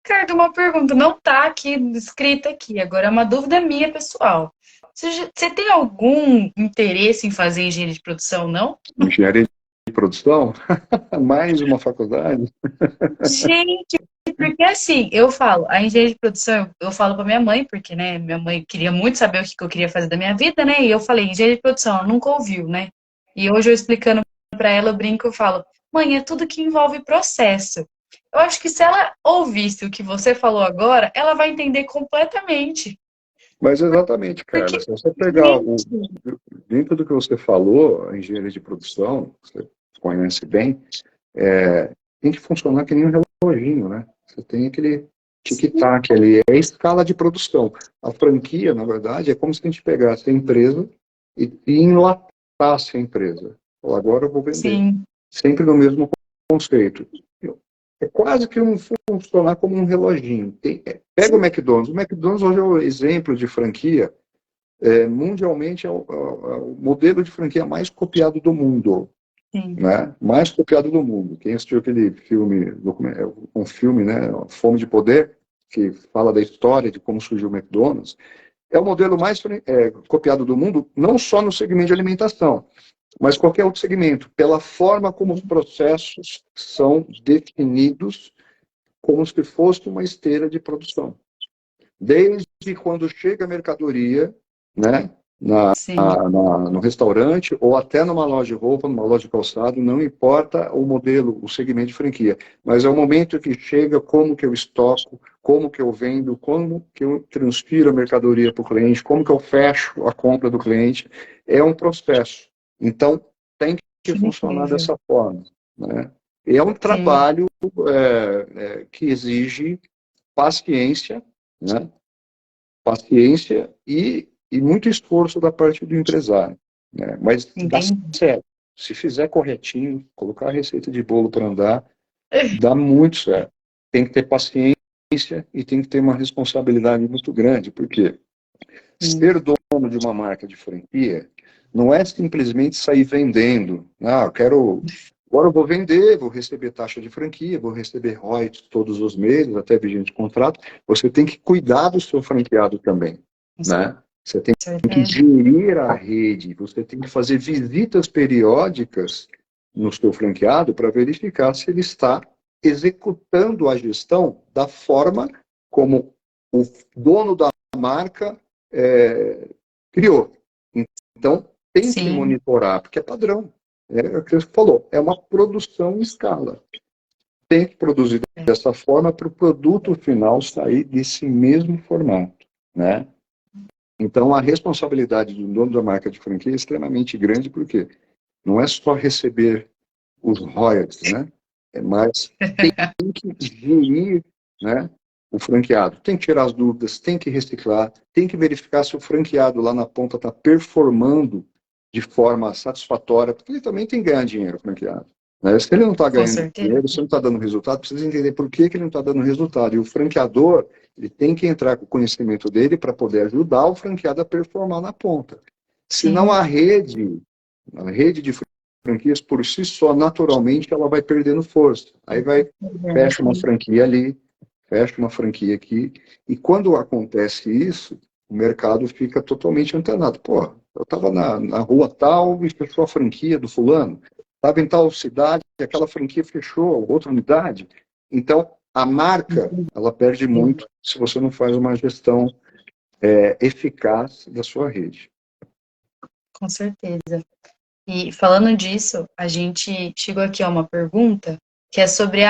Ricardo, uma pergunta, não tá aqui escrita aqui, agora é uma dúvida minha pessoal. Você tem algum interesse em fazer engenharia de produção, não? Engenharia de produção? Mais uma faculdade? Gente, porque assim, eu falo, a engenharia de produção, eu falo pra minha mãe, porque, né, minha mãe queria muito saber o que eu queria fazer da minha vida, né, e eu falei, engenharia de produção, ela nunca ouviu, né, e hoje eu explicando pra ela, eu brinco, eu falo, mãe, é tudo que envolve processo. Eu acho que se ela ouvisse o que você falou agora, ela vai entender completamente. Mas exatamente, Carla, Porque, se você pegar gente, dentro do que você falou, a engenharia de produção, você conhece bem, tem que funcionar que nem um reloginho, né? Você tem aquele tic-tac ali, é a escala de produção. A franquia, na verdade, é como se a gente pegasse a empresa e enlatasse a empresa. Fala, agora eu vou vender. sim, Sempre no mesmo conceito. É quase que funcionar como um reloginho. Pega o McDonald's. O McDonald's hoje é o exemplo de franquia. Mundialmente é o modelo de franquia mais copiado do mundo. sim, Né? Mais copiado do mundo. Quem assistiu aquele filme, um filme, né, Fome de Poder, que fala da história de como surgiu o McDonald's, é o modelo mais copiado do mundo, não só no segmento de alimentação, mas qualquer outro segmento, pela forma como os processos são definidos como se fosse uma esteira de produção. Desde quando chega a mercadoria, né, sim, no restaurante ou até numa loja de roupa, numa loja de calçado, não importa o modelo, o segmento de franquia, mas é o momento que chega, como que eu estoco, como que eu vendo, como que eu transfiro a mercadoria para o cliente, como que eu fecho a compra do cliente, é um processo. Então, tem que que funcionar incrível. dessa forma, né? É um Sim, trabalho que exige paciência, né? Paciência e muito esforço da parte do empresário, né? Mas dá entendi. certo. Se fizer corretinho, colocar a receita de bolo para andar, dá muito certo. Tem que ter paciência e tem que ter uma responsabilidade muito grande, porque Sim, ser dono de uma marca de franquia não é simplesmente sair vendendo. Ah, eu quero. Agora eu vou vender, vou receber taxa de franquia, vou receber royalties todos os meses, até vigente contrato. Você tem que cuidar do seu franqueado também, com né? Você tem que certeza. gerir a rede, você tem que fazer visitas periódicas no seu franqueado para verificar se ele está executando a gestão da forma como o dono da marca criou. Então, tem que Sim, monitorar, porque é padrão. É o que você falou, é uma produção em escala. Tem que produzir dessa forma para o produto final sair desse mesmo formato, né? Então, a responsabilidade do dono da marca de franquia é extremamente grande, porque não é só receber os royalties, né? Mas tem que gerir, né, o franqueado. Tem que tirar as dúvidas, tem que reciclar, tem que verificar se o franqueado lá na ponta está performando de forma satisfatória, porque ele também tem que ganhar dinheiro, franqueado. Né? Se ele não está Com ganhando certeza. dinheiro, se não está dando resultado, precisa entender por que ele não está dando resultado. E o franqueador, ele tem que entrar com o conhecimento dele para poder ajudar o franqueado a performar na ponta. Senão Sim. a rede de franquias por si só, naturalmente, ela vai perdendo força. Aí fecha uma franquia ali, fecha uma franquia aqui, e quando acontece isso, o mercado fica totalmente antenado. Pô, eu estava na rua tal e fechou a franquia do fulano, estava em tal cidade e aquela franquia fechou, outra unidade. Então, a marca, ela perde muito se você não faz uma gestão eficaz da sua rede. Com certeza. E falando disso, a gente chegou aqui a uma pergunta que é sobre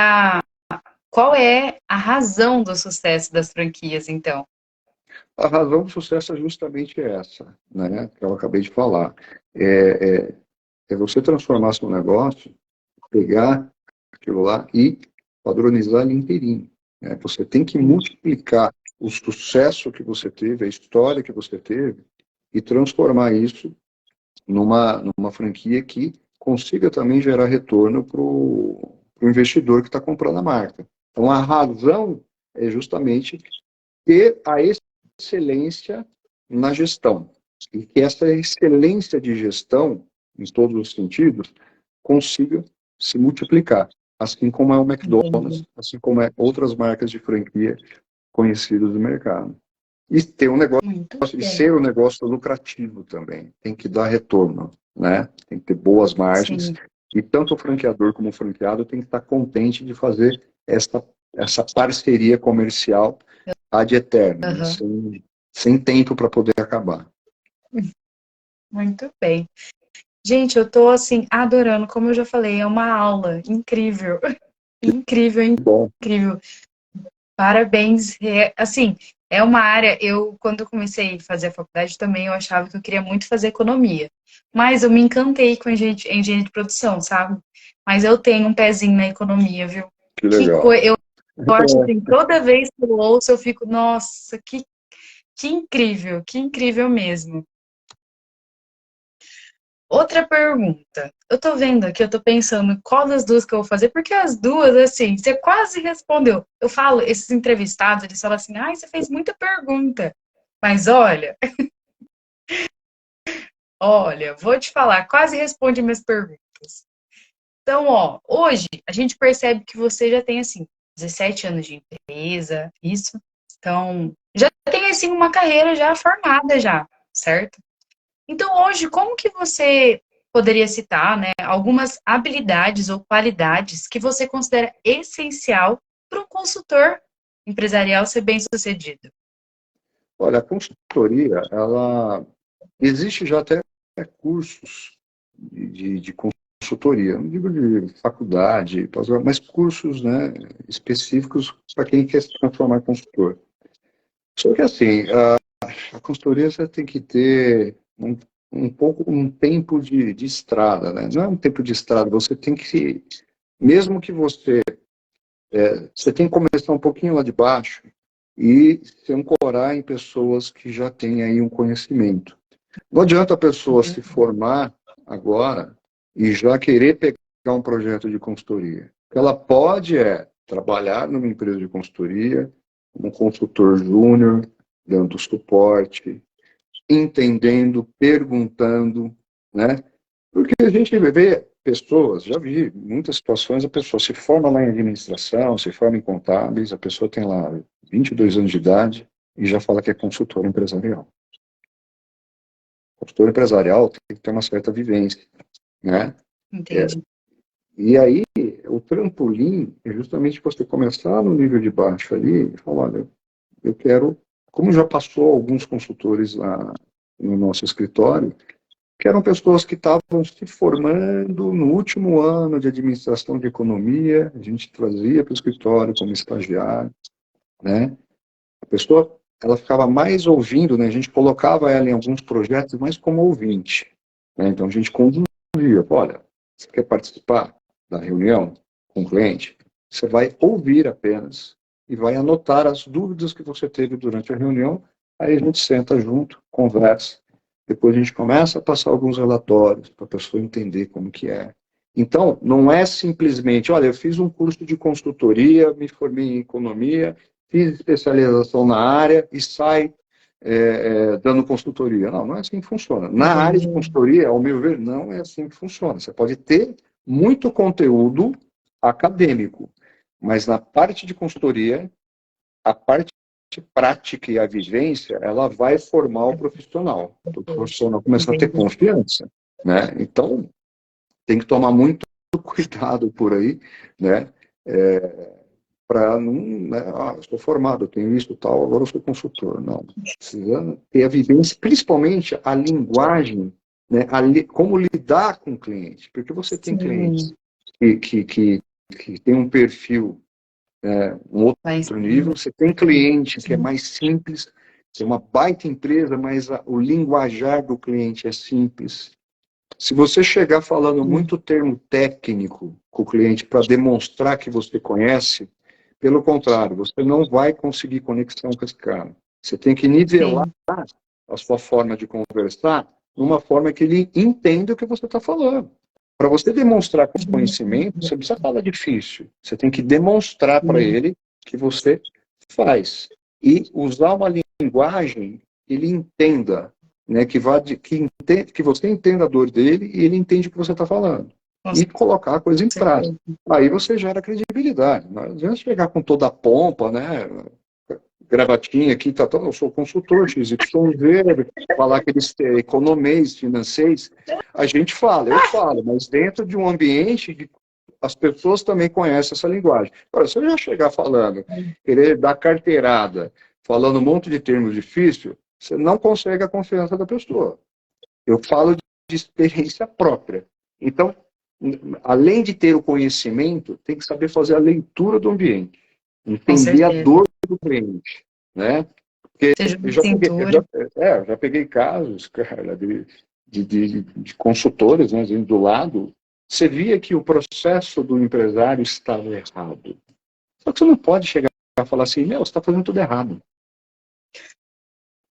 qual é a razão do sucesso das franquias, então? A razão do sucesso é justamente essa, né, que eu acabei de falar. É você transformar seu negócio, pegar aquilo lá e padronizar ele inteirinho. Né? Você tem que multiplicar o sucesso que você teve, a história que você teve, e transformar isso numa franquia que consiga também gerar retorno para o investidor que está comprando a marca. Então, a razão é justamente ter a excelência na gestão. E que essa excelência de gestão, em todos os sentidos, consiga se multiplicar. Assim como é o McDonald's, Entendi. assim como é outras marcas de franquia conhecidas do mercado. E ter um negócio, Muito e bem. ser um negócio lucrativo também. Tem que dar retorno, né? Tem que ter boas margens. Sim. E tanto o franqueador como o franqueado tem que estar contente de fazer essa parceria comercial ad eterno, né? Aham. Sem tempo para poder acabar. Muito bem. Gente, eu tô assim adorando, como eu já falei, é uma aula incrível. Incrível, Bom, incrível. Parabéns. Assim, é uma área, quando eu comecei a fazer a faculdade também, eu achava que eu queria muito fazer economia. Mas eu me encantei com engenharia de produção, sabe? Mas eu tenho um pezinho na economia, viu? que legal. Eu acho assim, toda vez que eu ouço, eu fico, nossa, que incrível mesmo. Outra pergunta. Eu tô vendo aqui, eu tô pensando qual das duas que eu vou fazer, porque as duas, assim, você quase respondeu. Eu falo, esses entrevistados, eles falam assim, ai, você fez muita pergunta. Mas olha, vou te falar, quase responde minhas perguntas. Então, ó, hoje a gente percebe que você já tem, assim, 17 anos de empresa, isso. Então, já tem, assim, uma carreira já formada já, certo? Então, hoje, como que você poderia citar, né, algumas habilidades ou qualidades que você considera essencial para um consultor empresarial ser bem-sucedido? Olha, a consultoria, ela existe já até cursos de consultoria, não digo de faculdade, mas cursos, né, específicos para quem quer se transformar em consultor. Só que assim, a consultoria você tem que ter um pouco um tempo de estrada, né? Não é um tempo de estrada, você tem que, mesmo que você tem que começar um pouquinho lá de baixo e se ancorar em pessoas que já têm aí um conhecimento. Não adianta a pessoa se formar agora e já querer pegar um projeto de consultoria. O que ela pode é trabalhar numa empresa de consultoria, como consultor júnior, dando suporte, entendendo, perguntando, né? Porque a gente vê pessoas, já vi muitas situações, a pessoa se forma lá em administração, se forma em contábeis, a pessoa tem lá 22 anos de idade e já fala que é consultor empresarial. Consultor empresarial tem que ter uma certa vivência, né? Entendi. E aí, o trampolim é justamente você começar no nível de baixo ali e falar, olha, eu quero, como já passou alguns consultores lá no nosso escritório, que eram pessoas que estavam se formando no último ano de administração de economia, a gente trazia para o escritório como estagiário, né? A pessoa, ela ficava mais ouvindo, né? A gente colocava ela em alguns projetos mais como ouvinte, né? Então a gente conduzia, olha, você quer participar da reunião com o cliente? Você vai ouvir apenas e vai anotar as dúvidas que você teve durante a reunião, aí a gente senta junto, conversa, depois a gente começa a passar alguns relatórios para a pessoa entender como que é. Então, não é simplesmente, olha, eu fiz um curso de consultoria, me formei em economia, fiz especialização na área e sai dando consultoria. Não, não é assim que funciona. Na área de Entendi. consultoria, ao meu ver, não é assim que funciona. Você pode ter muito conteúdo acadêmico, mas na parte de consultoria, a parte prática e a vivência, ela vai formar o profissional. O profissional começa a ter Entendi. confiança, né? Então, tem que tomar muito cuidado por aí, né? Para não, né? Eu sou formado, eu tenho isso tal, agora eu sou consultor. Não, precisa ter a vivência, principalmente a linguagem, né? Como lidar com o cliente, porque você tem clientes Sim, que, que, que, que tem um perfil, um mas outro nível, você tem cliente que é mais simples, é uma baita empresa, mas o linguajar do cliente é simples. Se você chegar falando muito termo técnico com o cliente para demonstrar que você conhece, pelo contrário, você não vai conseguir conexão com esse cara. Você tem que nivelar sim, a sua forma de conversar numa forma que ele entenda o que você está falando. Para você demonstrar conhecimento, você precisa falar difícil. Você tem que demonstrar para sim, ele que você faz. E usar uma linguagem que ele entenda, né, que você entenda a dor dele e ele entende o que você está falando. com E colocar a coisa em prática. certeza. Aí você gera credibilidade. Não adianta chegar com toda a pompa, né? Gravatinha aqui, tá, eu sou consultor, XYZ, falar que eles têm economês, financeiros. A gente fala, eu falo, mas dentro de um ambiente de as pessoas também conhecem essa linguagem. Agora, se eu já chegar falando, querer dar carteirada, falando um monte de termos difíceis, você não consegue a confiança da pessoa. Eu falo de experiência própria. Então, além de ter o conhecimento, tem que saber fazer a leitura do ambiente, Com entender a certeza. dor do cliente, né? Porque Seja eu de já peguei, cintura. eu já peguei casos, cara, de consultores, né, do lado, você via que o processo do empresário estava errado. Só que você não pode chegar e falar assim, meu, você está fazendo tudo errado.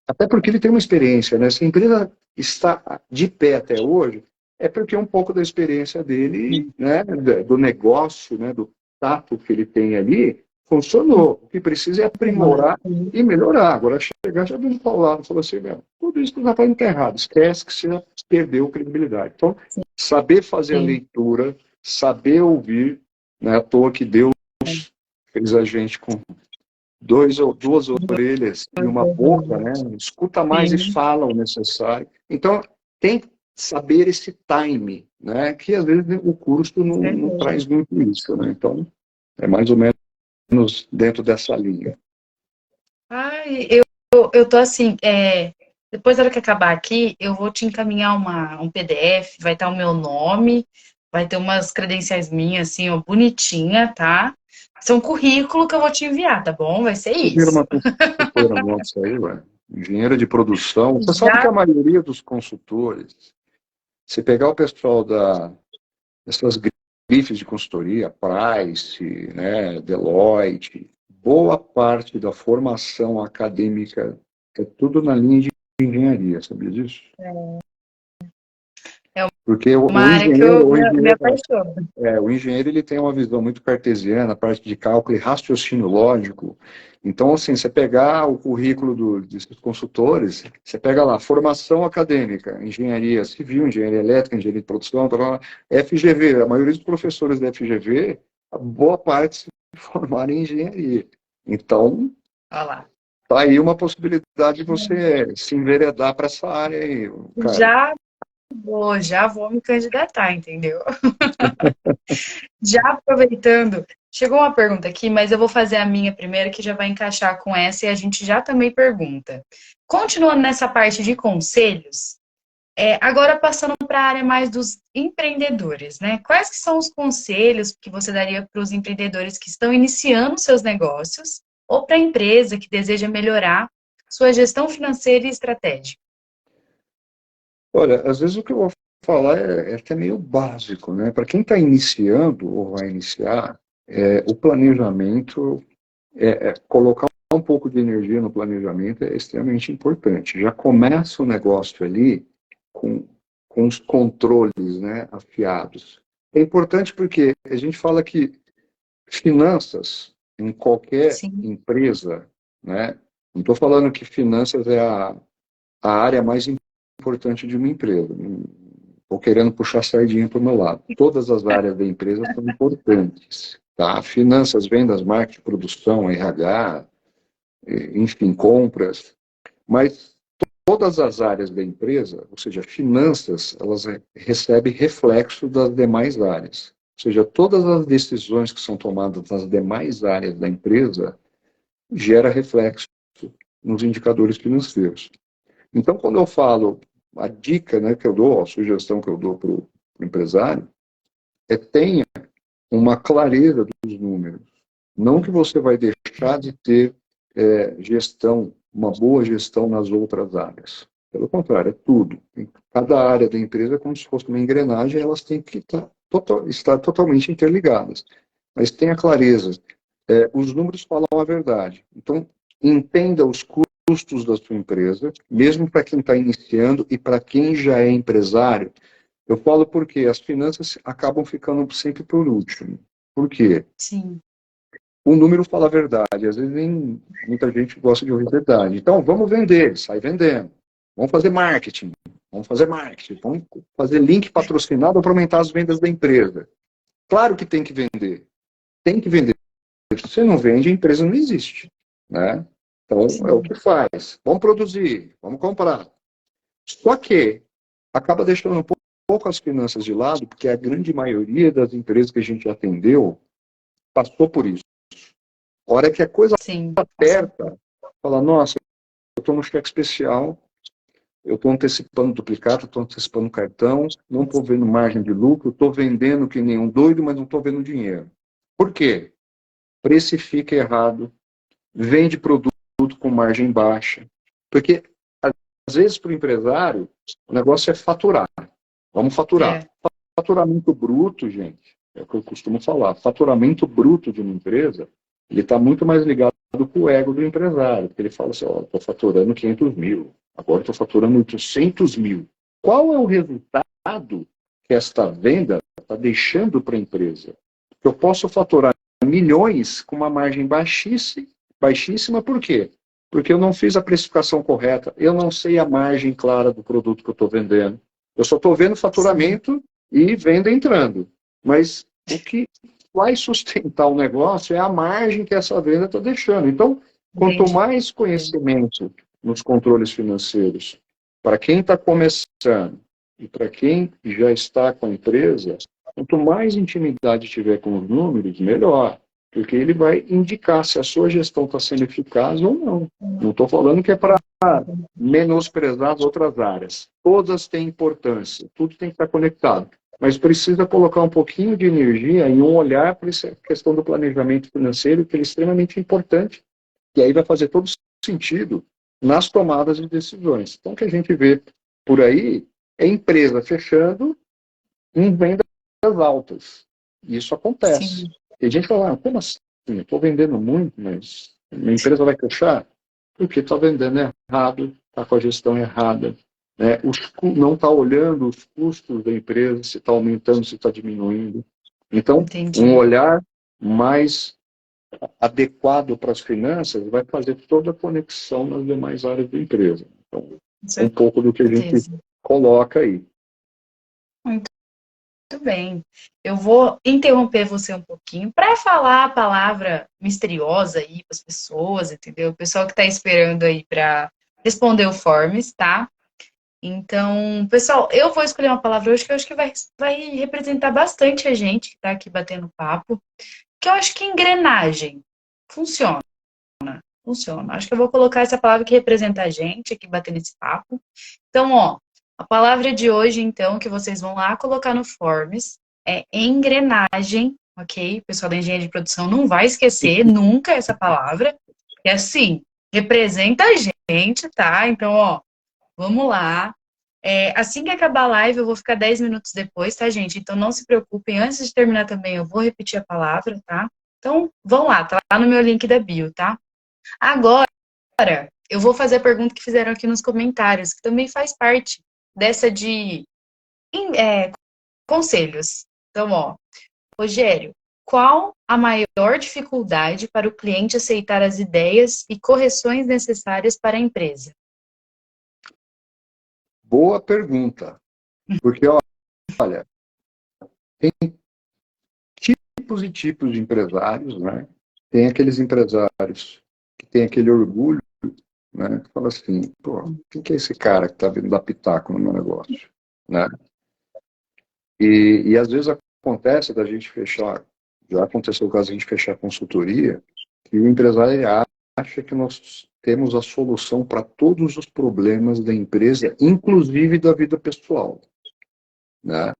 Até porque ele tem uma experiência, né? Se a empresa está de pé até hoje, é porque um pouco da experiência dele, né, do negócio, né, do tato que ele tem ali, funcionou. O que precisa é aprimorar e melhorar. Agora, chegar já vem para o lado e falar assim, meu, tudo isso que está fazendo está errado. Esquece que você perdeu credibilidade. Então, saber fazer a Sim, leitura, saber ouvir, não é à toa que Deus fez a gente com duas orelhas e uma boca, né? Escuta mais e sim, fala o necessário. Então, tem que saber esse time, né? Que às vezes o curso com não certeza. traz muito isso, né? Então, é mais ou menos dentro dessa linha. Ai, eu tô assim, depois da hora que acabar aqui, eu vou te encaminhar um PDF, vai estar o meu nome, vai ter umas credenciais minhas, assim, ó, bonitinha, tá? Isso é um currículo que eu vou te enviar, tá bom? Vai ser Você vira isso. uma consultora nossa aí, ué. Engenheira de produção. Você sabe que Já, a maioria dos consultores, se pegar o pessoal dessas grifes de consultoria, Price, né, Deloitte, boa parte da formação acadêmica é tudo na linha de engenharia, sabia disso? é Porque o, uma o área que engenheiro, eu o me engenheiro, apaixono. o engenheiro ele tem uma visão muito cartesiana, parte de cálculo e raciocínio lógico. Então, assim, você pegar o currículo desses consultores, você pega lá, formação acadêmica, engenharia civil, engenharia elétrica, engenharia de produção, tal, tal, FGV, a maioria dos professores da FGV, a boa parte se formaram em engenharia. Então, Olha lá. tá aí uma possibilidade de você se enveredar para essa área aí, cara. Já vou me candidatar, entendeu? Já aproveitando, chegou uma pergunta aqui, mas eu vou fazer a minha primeiro, que já vai encaixar com essa, e a gente já também pergunta. Continuando nessa parte de conselhos, agora passando para a área mais dos empreendedores, né? Quais que são os conselhos que você daria para os empreendedores que estão iniciando seus negócios, ou para a empresa que deseja melhorar sua gestão financeira e estratégica? Olha, às vezes o que eu vou falar é até meio básico, né? Para quem está iniciando ou vai iniciar, o planejamento é colocar um pouco de energia no planejamento é extremamente importante. Já começa o negócio ali com, com os controles, né, afiados. É importante porque a gente fala que finanças em qualquer Sim, empresa, né, não estou falando que finanças é a área mais importante de uma empresa. Estou querendo puxar a sardinha para o meu lado. Todas as áreas da empresa são importantes. Tá? Finanças, vendas, marketing, produção, RH, enfim, compras. Mas todas as áreas da empresa, ou seja, finanças, elas recebem reflexo das demais áreas. Ou seja, todas as decisões que são tomadas nas demais áreas da empresa gera reflexo nos indicadores financeiros. Então, quando eu falo, a dica, né, que eu dou, a sugestão que eu dou para o empresário, é tenha uma clareza dos números. Não que você vai deixar de ter gestão, uma boa gestão nas outras áreas. Pelo contrário, é tudo. Cada área da empresa é como se fosse uma engrenagem, elas têm que estar totalmente interligadas. Mas tenha clareza. Os números falam a verdade. Então, entenda os custos da sua empresa, mesmo para quem está iniciando e para quem já é empresário. Eu falo porque as finanças acabam ficando sempre por último. Por quê? sim, O número fala a verdade. Às vezes nem muita gente gosta de ouvir a verdade. Então, vamos vender, sai vendendo. Vamos fazer marketing. Vamos fazer marketing. Vamos fazer link patrocinado para aumentar as vendas da empresa. Claro que tem que vender. Tem que vender. Se você não vende, a empresa não existe. Né? Então, é o sim, que faz. Vamos produzir, vamos comprar. Só que acaba deixando um pouco as finanças de lado, porque a grande maioria das empresas que a gente atendeu passou por isso. A hora que a coisa sim, com certeza. aperta, fala, nossa, eu estou no cheque especial, eu estou antecipando duplicado, estou antecipando cartão, não estou vendo margem de lucro, estou vendendo que nem um doido, mas não estou vendo dinheiro. Por quê? Precifica errado, vende produto com margem baixa. Porque, às vezes, para o empresário, o negócio é faturar. Vamos faturar. É, Faturamento bruto, gente, é o que eu costumo falar. Faturamento bruto de uma empresa, ele está muito mais ligado com o ego do empresário. Porque ele fala assim, ó, estou faturando 500 mil, agora estou faturando 800 mil. Qual é o resultado que esta venda está deixando para a empresa? Eu posso faturar milhões com uma margem baixíssima, baixíssima, por quê? Porque eu não fiz a precificação correta, eu não sei a margem clara do produto que eu estou vendendo. Eu só estou vendo sim, faturamento e venda entrando. Mas o que vai sustentar o negócio é a margem que essa venda está deixando. Então, quanto entendi. mais conhecimento nos controles financeiros, para quem está começando e para quem já está com a empresa, quanto mais intimidade tiver com os números, melhor. Porque ele vai indicar se a sua gestão está sendo eficaz ou não. Não estou falando que é para menosprezar as outras áreas. Todas têm importância, tudo tem que estar conectado. Mas precisa colocar um pouquinho de energia e um olhar para essa questão do planejamento financeiro, que é extremamente importante, e aí vai fazer todo sentido nas tomadas de decisões. Então, o que a gente vê por aí é empresa fechando em vendas altas. E isso acontece. Sim, E a gente fala, ah, como assim? Estou vendendo muito, mas minha empresa vai fechar? Porque está vendendo errado, está com a gestão errada. Né? Não está olhando os custos da empresa, se está aumentando, se está diminuindo. Então, um entendi. olhar mais adequado para as finanças vai fazer toda a conexão nas demais áreas da empresa. Então, Com é um pouco do que a gente certeza. coloca aí. Muito bem. Eu vou interromper você um pouquinho para falar a palavra misteriosa aí para as pessoas, entendeu? O pessoal que está esperando aí para responder o Forms, tá? Então, pessoal, eu vou escolher uma palavra hoje que eu acho que vai representar bastante a gente que está aqui batendo papo, que eu acho que engrenagem funciona, funciona. Acho que eu vou colocar essa palavra que representa a gente aqui batendo esse papo. Então, ó, a palavra de hoje, então, que vocês vão lá colocar no Forms é engrenagem, ok? O pessoal da engenharia de produção não vai esquecer nunca essa palavra, que assim, representa a gente, tá? Então, ó, vamos lá. Assim que acabar a live, eu vou ficar 10 minutos depois, tá, gente? Então não se preocupem. Antes de terminar também, eu vou repetir a palavra, tá? Então, vão lá, tá lá no meu link da bio, tá? Agora, eu vou fazer a pergunta que fizeram aqui nos comentários, que também faz parte dessa de conselhos. Então, ó, Rogério, qual a maior dificuldade para o cliente aceitar as ideias e correções necessárias para a empresa? Boa pergunta. Porque, olha, tem tipos e tipos de empresários, né? Tem aqueles empresários que têm aquele orgulho, né? Que fala assim, pô, quem que é esse cara que está vindo dar pitaco no meu negócio, né? E às vezes acontece da gente fechar, já aconteceu o caso de a gente fechar a consultoria, que o empresário acha que nós temos a solução para todos os problemas da empresa, inclusive da vida pessoal, né?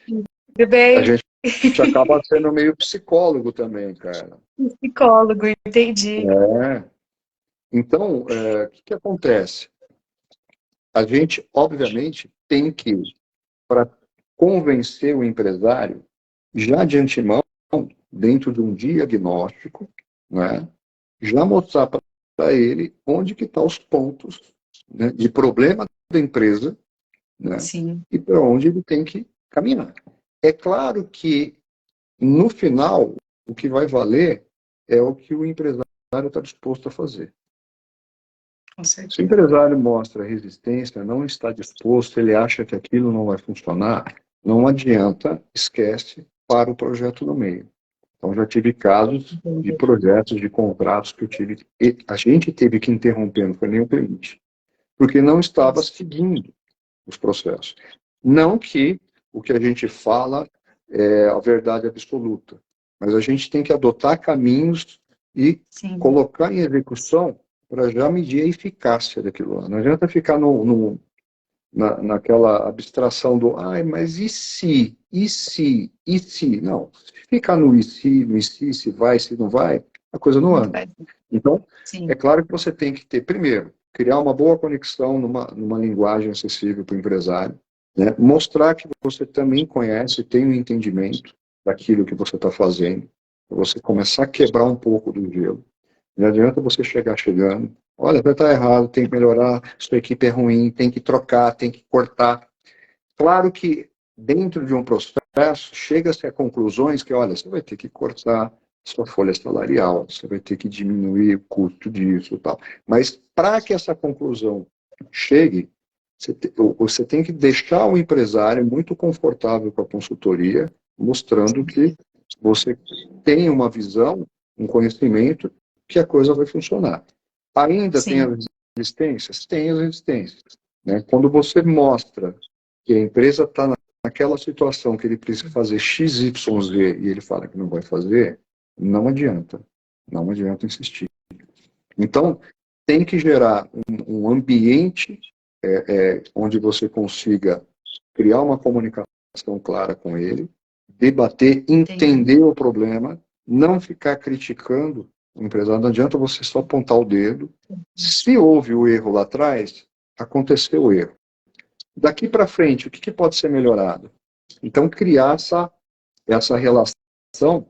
Tudo A bem? gente acaba sendo meio psicólogo também, cara. Psicólogo, entendi. É. Então, o que acontece? A gente, obviamente, tem que, para convencer o empresário, já de antemão, dentro de um diagnóstico, né, já mostrar para ele onde que estão os pontos, né, de problema da empresa, né, Sim, e para onde ele tem que caminhar. É claro que, no final, o que vai valer é o que o empresário está disposto a fazer. com Se o certeza. empresário mostra resistência, não está disposto, ele acha que aquilo não vai funcionar, não adianta, esquece, para o projeto no meio. Então, já tive casos de Entendi. projetos, de contratos que eu tive, a gente teve que interromper, não foi nem o cliente, porque não estava Entendi. seguindo os processos. Não que o que a gente fala é a verdade absoluta, mas a gente tem que adotar caminhos e Sim, colocar em execução para já medir a eficácia daquilo lá. Não adianta ficar naquela abstração do, ai, mas e se? E se? E se? Não. Se ficar no e se vai, se não vai, a coisa não não anda. faz. Então, Sim, é claro que você tem que ter, primeiro, criar uma boa conexão numa linguagem acessível para o empresário, né? Mostrar que você também conhece, tem um entendimento daquilo que você está fazendo, para você começar a quebrar um pouco do gelo. Não adianta você chegar chegando, olha, vai estar errado, tem que melhorar, sua equipe é ruim, tem que trocar, tem que cortar. Claro que dentro de um processo chega-se a conclusões que, olha, você vai ter que cortar sua folha salarial, você vai ter que diminuir o custo disso e tal. Mas para que essa conclusão chegue, você tem que deixar o empresário muito confortável com a consultoria, mostrando que você tem uma visão, um conhecimento, que a coisa vai funcionar. Ainda tem sim, as resistências? Tem as resistências. Né? Quando você mostra que a empresa está naquela situação que ele precisa fazer X, Y, Z e ele fala que não vai fazer, não adianta. Não adianta insistir. Então, tem que gerar um ambiente onde você consiga criar uma comunicação clara com ele, debater, entendi. entender o problema, não ficar criticando o empresário. Não adianta você só apontar o dedo. Se houve o erro lá atrás, aconteceu o erro. Daqui para frente, o que pode ser melhorado? Então, criar essa relação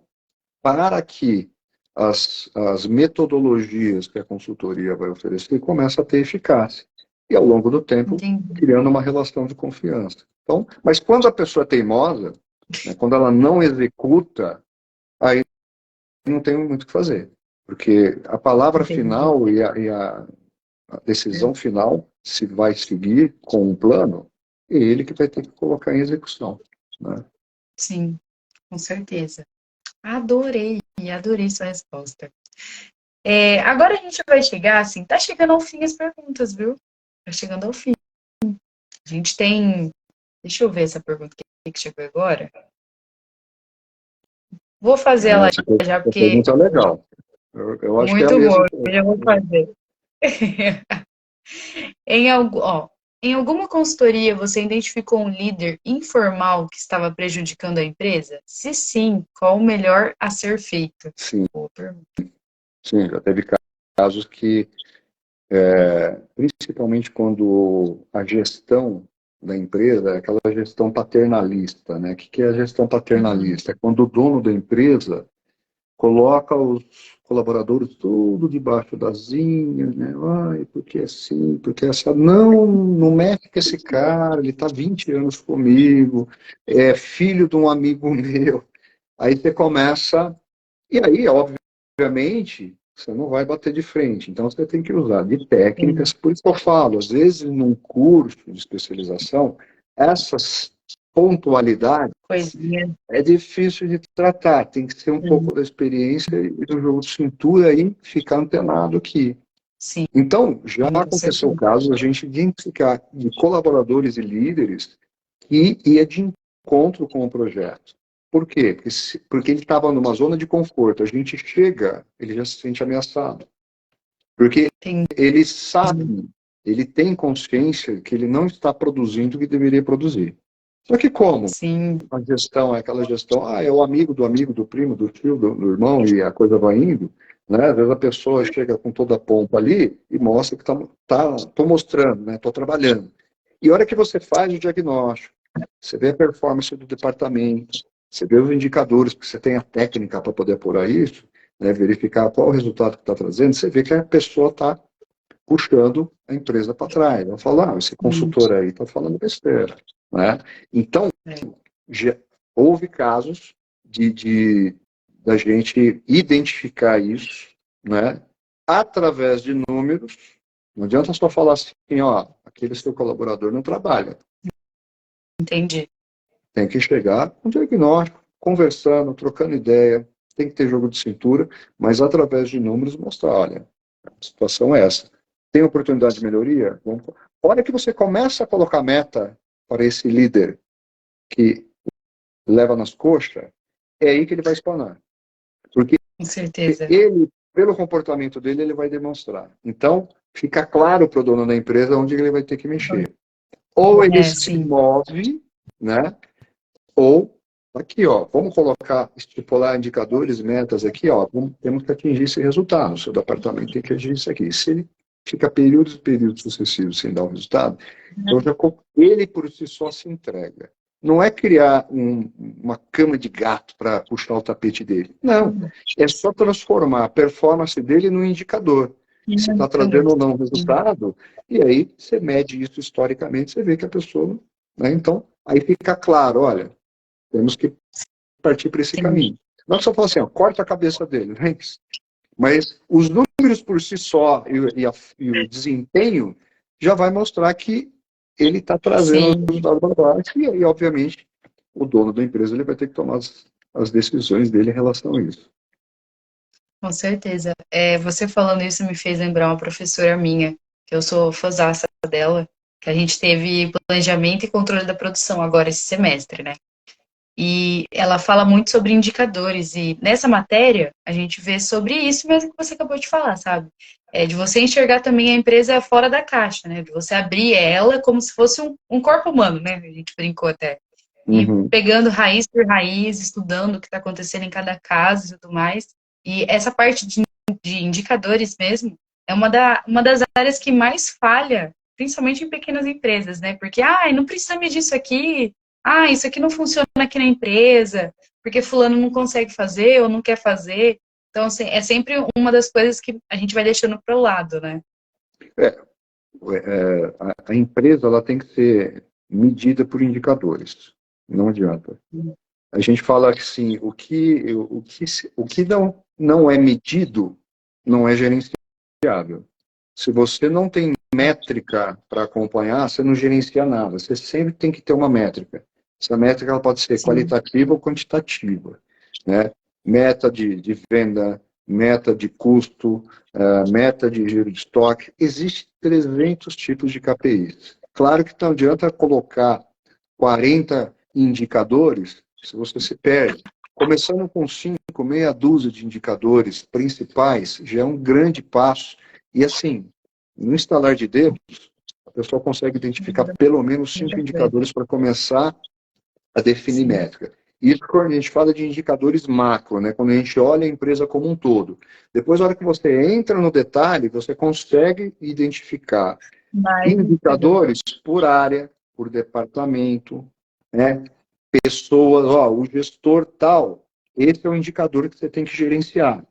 para que as metodologias que a consultoria vai oferecer comecem a ter eficácia. E, ao longo do tempo, Entendi. criando uma relação de confiança. Então, mas quando a pessoa é teimosa, né, quando ela não executa, aí não tem muito o que fazer. Porque a palavra Entendi. final a decisão final, se vai seguir com um plano, é ele que vai ter que colocar em execução. Né? Sim, com certeza. Adorei, adorei sua resposta. Agora a gente vai chegar, assim, tá chegando ao fim as perguntas, viu? Tá chegando ao fim. A gente tem. Deixa eu ver essa pergunta que chegou agora. Vou fazer ela Essa já, porque pergunta é legal. Eu acho que é a muito mesma. boa, eu já vou fazer. Em alguma consultoria você identificou um líder informal que estava prejudicando a empresa? Se sim, qual o melhor a ser feito? Sim, Boa pergunta. sim, já teve casos que, principalmente quando a gestão da empresa é aquela gestão paternalista, né? O que é a gestão Uhum. paternalista? É quando o dono da empresa coloca colaboradores tudo debaixo das linhas, né? Ai, porque assim, porque essa. Não, não mexe com esse cara, ele está 20 anos comigo, é filho de um amigo meu. Aí você começa, e aí, obviamente, você não vai bater de frente. Então você tem que usar de técnicas, por isso que eu falo, às vezes num curso de especialização, essas pontualidades Coisinha. é difícil de tratar, tem que ser um pouco da experiência e do jogo de cintura e ficar antenado aqui. Sim, Então, já com aconteceu certeza. casos a gente identificar de colaboradores e líderes que ia de encontro com o projeto. Por quê? Porque ele estava numa zona de conforto. A gente chega, ele já se sente ameaçado. Porque Tem, ele sabe, ele tem consciência que ele não está produzindo o que deveria produzir. Só que como? sim, A gestão é aquela gestão, é o amigo, do primo, do tio, do irmão, e a coisa vai indo, né? Às vezes a pessoa chega com toda a pompa ali e mostra que tô mostrando, né? Tô trabalhando. E a hora que você faz o diagnóstico, você vê a performance do departamento, você vê os indicadores, porque você tem a técnica para poder apurar isso, né? Verificar qual o resultado que está trazendo, você vê que a pessoa está puxando a empresa para trás. Ela fala, esse consultor aí está falando besteira, né? Então, já houve casos da gente identificar isso, né, através de números. Não adianta só falar assim, ó, aquele seu colaborador não trabalha. entendi. Tem que chegar com diagnóstico, conversando, trocando ideia, tem que ter jogo de cintura, mas através de números mostrar, olha, a situação é essa. Tem oportunidade de melhoria? A hora que você começa a colocar meta para esse líder que leva nas coxas, é aí que ele vai explanar. Porque Com certeza. ele, pelo comportamento dele, ele vai demonstrar. Então, fica claro para o dono da empresa onde ele vai ter que mexer. Ou ele se Sim. move, né? Ou, aqui, ó, vamos colocar, estipular indicadores, metas aqui, ó, temos que atingir esse resultado. O seu departamento tem que atingir isso aqui. Se ele fica períodos e períodos sucessivos sem dar o resultado, então ele por si só se entrega. Não é criar uma cama de gato para puxar o tapete dele. Não. É só transformar a performance dele num indicador. Se está trazendo ou não resultado, e aí você mede isso historicamente, você vê que a pessoa. Né? Então, aí fica claro, olha, temos que partir para esse caminho. Não só falar assim, ó, corta a cabeça dele, né? Mas os números por si só e o desempenho já vai mostrar que ele está trazendo Sim, resultado para baixo e aí, obviamente, o dono da empresa ele vai ter que tomar as decisões dele em relação a isso. com certeza. Você falando isso me fez lembrar uma professora minha, que eu sou fãzaça dela, que a gente teve planejamento e controle da produção agora esse semestre, né? E ela fala muito sobre indicadores, e nessa matéria a gente vê sobre isso mesmo que você acabou de falar, sabe? De você enxergar também a empresa fora da caixa, né? De você abrir ela como se fosse um corpo humano, né? A gente brincou até. E Uhum. pegando raiz por raiz, estudando o que está acontecendo em cada caso e tudo mais. E essa parte de indicadores mesmo é uma das áreas que mais falha, principalmente em pequenas empresas, né? Porque, não precisa medir isso aqui, isso aqui não funciona aqui na empresa, porque fulano não consegue fazer ou não quer fazer. Então, assim, é sempre uma das coisas que a gente vai deixando para o lado, né? A empresa ela tem que ser medida por indicadores. Não adianta. A gente fala assim, o que não é medido não é gerenciável. Se você não tem métrica para acompanhar, você não gerencia nada. Você sempre tem que ter uma métrica. Essa métrica ela pode ser Sim. qualitativa ou quantitativa. Né? Meta de venda, meta de custo, meta de giro de estoque. Existem 300 tipos de KPIs. Claro que não adianta colocar 40 indicadores se você se perde. Começando com 5, meia dúzia de indicadores principais, já é um grande passo. E assim, no instalar de dedos, a pessoa consegue identificar pelo menos 5 indicadores para começar a definir métrica. Isso quando a gente fala de indicadores macro, né? Quando a gente olha a empresa como um todo. Depois, na hora que você entra no detalhe, você consegue identificar indicadores por área, por departamento, né? Pessoas, o gestor tal, esse é o indicador que você tem que gerenciar.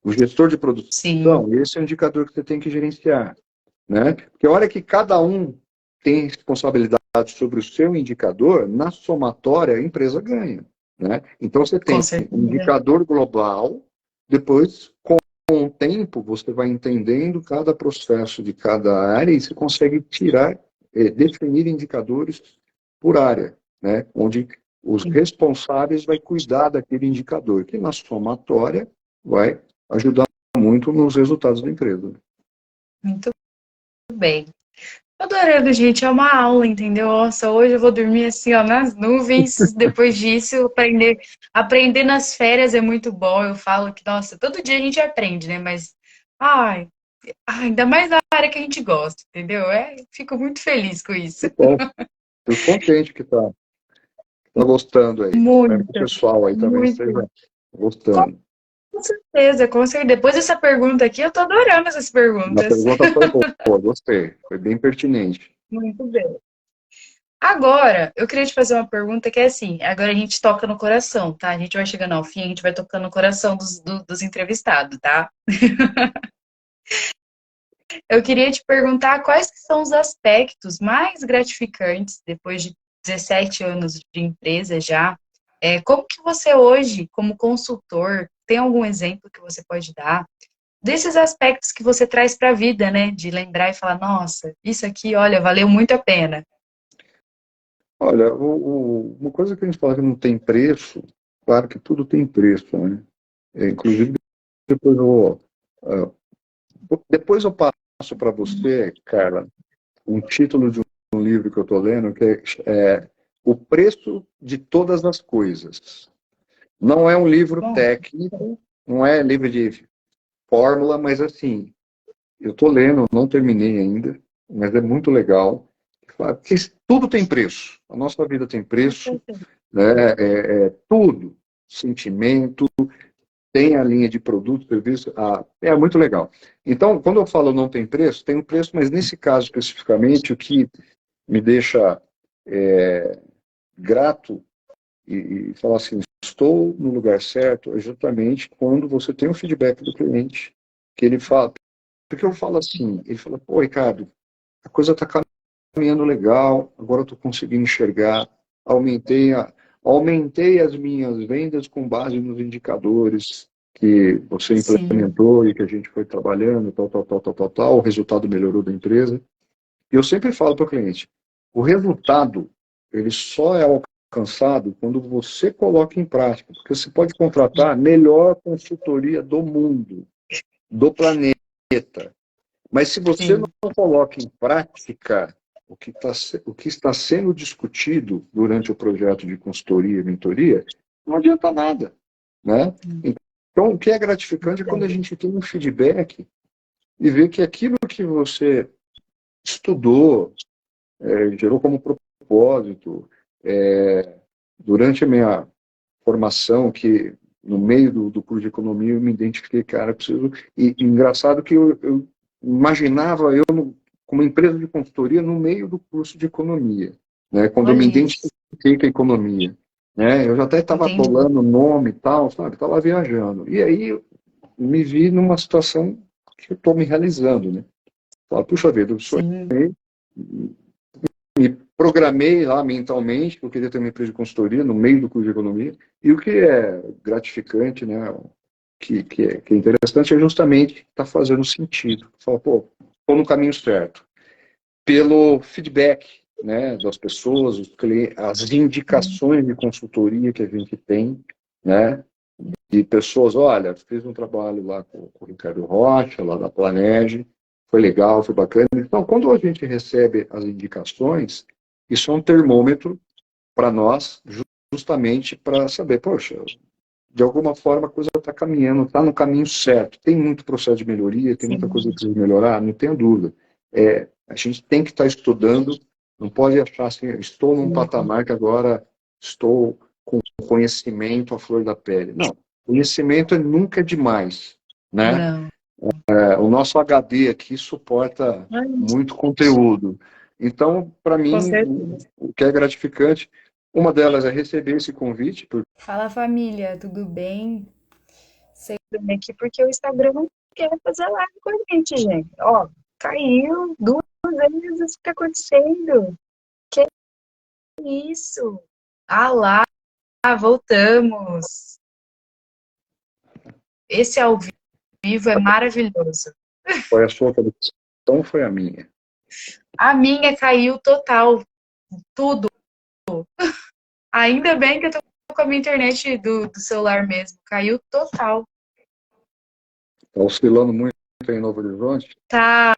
O gestor de Sim, produção, esse é o indicador que você tem que gerenciar, né? Porque a hora que cada um tem responsabilidade sobre o seu indicador, na somatória a empresa ganha, né? Então você com tem um certeza. indicador global, depois com o tempo você vai entendendo cada processo de cada área e você consegue tirar, definir indicadores por área, né? Onde os Sim, responsáveis vai cuidar daquele indicador, que na somatória vai ajudar muito nos resultados da empresa. muito bem. Adorando, gente, é uma aula, entendeu? Nossa, hoje eu vou dormir assim, ó, nas nuvens. Depois disso, aprender nas férias é muito bom. Eu falo que, nossa, todo dia a gente aprende, né? Mas, ai, ainda mais na área que a gente gosta, entendeu? Fico muito feliz com isso. Que bom, fico contente que tá gostando aí. Espero que o Muito, pessoal aí também muito. esteja gostando. Com certeza, com certeza. Depois dessa pergunta aqui, eu tô adorando essas A perguntas. pergunta foi boa, gostei, foi bem pertinente. Muito bem. Agora, eu queria te fazer uma pergunta que é assim, agora a gente toca no coração, tá? A gente vai chegando ao fim, a gente vai tocando no coração dos entrevistados, tá? Eu queria te perguntar quais que são os aspectos mais gratificantes, depois de 17 anos de empresa já, como que você hoje, como consultor, tem algum exemplo que você pode dar desses aspectos que você traz para a vida, né? De lembrar e falar, nossa, isso aqui, olha, valeu muito a pena. Olha, uma coisa que a gente fala que não tem preço, claro que tudo tem preço, né? Inclusive, depois depois eu passo para você, cara, um título de um livro que eu estou lendo, que é O Preço de Todas as Coisas. Não é um livro Bom, técnico, não é livro de fórmula, mas assim, eu estou lendo, não terminei ainda, mas é muito legal. Porque tudo tem preço. A nossa vida tem preço, né? Tudo. Sentimento, tem a linha de produto, serviço. É muito legal. Então, quando eu falo não tem preço, tem um preço, mas nesse caso especificamente, o que me deixa grato e falar assim, estou no lugar certo, é justamente quando você tem o feedback do cliente, que ele fala, porque eu falo assim, ele fala, pô, Ricardo, a coisa está caminhando legal, agora eu estou conseguindo enxergar, aumentei, aumentei as minhas vendas com base nos indicadores que você sim, implementou e que a gente foi trabalhando, tal, o resultado melhorou da empresa. E eu sempre falo para o cliente, o resultado, ele só é alcançado quando você coloca em prática, porque você pode contratar a melhor consultoria do mundo, do planeta, mas se você sim. não coloca em prática o que está sendo discutido durante o projeto de consultoria e mentoria, não adianta nada, né? Então, o que é gratificante é quando a gente tem um feedback e vê que aquilo que você estudou, gerou como propósito, durante a minha formação, que no meio do curso de economia eu me identifiquei, cara, preciso. E engraçado que eu imaginava eu como empresa de consultoria no meio do curso de economia, né? Quando eu Olha me isso, identifiquei com a economia, né? Eu já até estava entendi. bolando o nome e tal, sabe? Estava viajando. E aí eu me vi numa situação que eu estou me realizando, né? Falo, puxa vida, eu Sim, sonhei, me programei lá mentalmente, que eu queria ter uma empresa de consultoria no meio do curso de economia, e o que é gratificante, né, que é interessante é justamente estar fazendo sentido. Fala, pô, estou no caminho certo. Pelo feedback, né, das pessoas, os clientes, as sim. indicações de consultoria que a gente tem, né, de pessoas, olha, fiz um trabalho lá com o Ricardo Rocha, lá da Planege, foi legal, foi bacana. Então, quando a gente recebe as indicações, isso é um termômetro para nós, justamente para saber, poxa, de alguma forma a coisa está caminhando, está no caminho certo. Tem muito processo de melhoria, tem muita coisa que Sim, precisa melhorar, não tenho dúvida. A gente tem que estar estudando, não pode achar assim, estou num sim. patamar que agora estou com conhecimento à flor da pele. Não, conhecimento nunca é demais, né? Não. O nosso HD aqui suporta muito conteúdo. Então, para Com mim, certeza. o que é gratificante, uma delas é receber esse convite, Fala família, tudo bem? aqui porque o Instagram não quer fazer live com a gente. Ó, caiu 2 vezes. O que tá acontecendo? Que isso? Ah lá, voltamos. Esse ao vivo é maravilhoso. Foi a sua conexão, foi a minha. A minha caiu total, tudo. Ainda bem que eu tô com a minha internet do celular mesmo. Caiu total. Tá oscilando muito em Novo Horizonte? Tá,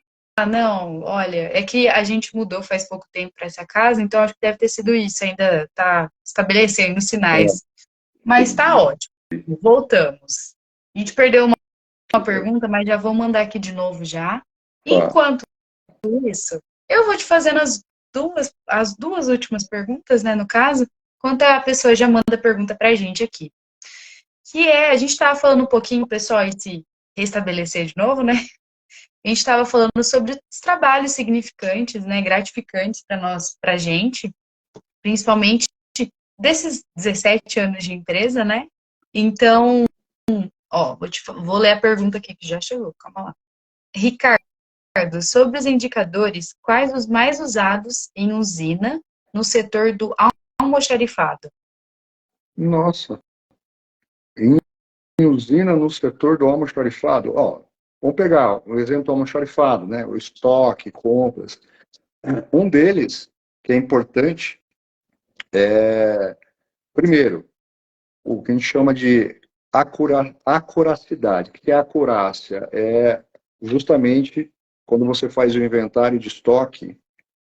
não, olha, é que a gente mudou faz pouco tempo para essa casa, então acho que deve ter sido isso, ainda tá estabelecendo os É, sinais. Mas tá entendi. ótimo, voltamos. A gente perdeu uma pergunta, mas já vou mandar aqui de novo já. Tá. Enquanto isso, eu vou te fazendo as duas últimas perguntas, né, no caso, enquanto a pessoa já manda a pergunta pra gente aqui. Que é, a gente estava falando um pouquinho, pessoal, e se restabelecer de novo, né? A gente estava falando sobre os trabalhos significantes, né, gratificantes para nós, para a gente, principalmente desses 17 anos de empresa, né? Então, ó, vou ler a pergunta aqui que já chegou, calma lá. Ricardo, sobre os indicadores, quais os mais usados em usina no setor do almoxarifado? Nossa, em usina no setor do almoxarifado, ó, vamos pegar o exemplo do almoxarifado, né? O estoque, compras. Um deles, que é importante, primeiro, o que a gente chama de acuracidade. O que é acurácia? É justamente quando você faz o inventário de estoque,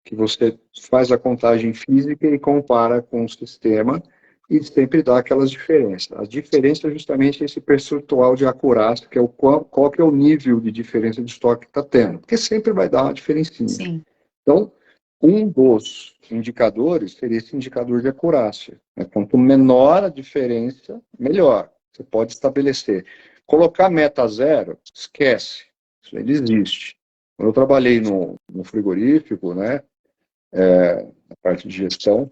que você faz a contagem física e compara com o sistema e sempre dá aquelas diferenças. A diferença é justamente esse percentual de acurácia, que é qual que é o nível de diferença de estoque que está tendo, porque sempre vai dar uma diferencinha. Sim. Então, um dos indicadores seria esse indicador de acurácia. Né? Quanto menor a diferença, melhor. Você pode estabelecer. Colocar meta zero, esquece. Isso aí não existe. Quando eu trabalhei no frigorífico, né, na parte de gestão,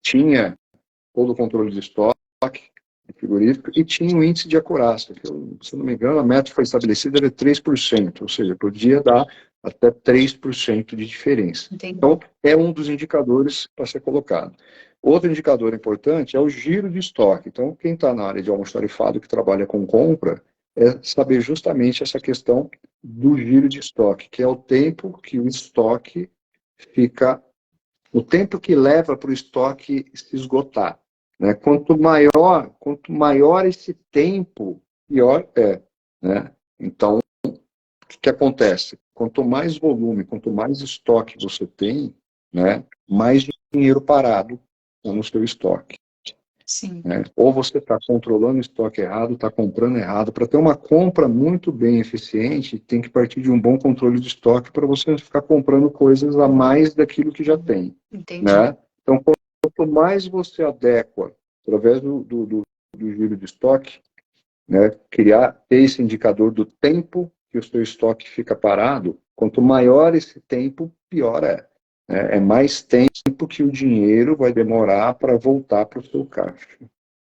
tinha todo o controle de estoque de frigorífico e tinha um índice de acurácia, que, se não me engano, a meta foi estabelecida de 3%, ou seja, podia dar até 3% de diferença. Entendi. Então, é um dos indicadores para ser colocado. Outro indicador importante é o giro de estoque. Então, quem está na área de almoxarifado, que trabalha com compra, é saber justamente essa questão do giro de estoque, que é o tempo que o estoque fica, o tempo que leva para o estoque se esgotar. Né? Quanto maior esse tempo, pior é. Né? Então, o que acontece? Quanto mais volume, quanto mais estoque você tem, né, mais dinheiro parado no seu estoque. Sim. Né? Ou você está controlando o estoque errado, está comprando errado. Para ter uma compra muito bem eficiente, tem que partir de um bom controle de estoque para você ficar comprando coisas a mais daquilo que já tem. Entendi. Né? Então, quanto mais você adequa, através do giro de estoque, né, ter esse indicador do tempo que o seu estoque fica parado, quanto maior esse tempo, pior é. É mais tempo que o dinheiro vai demorar para voltar para o seu caixa.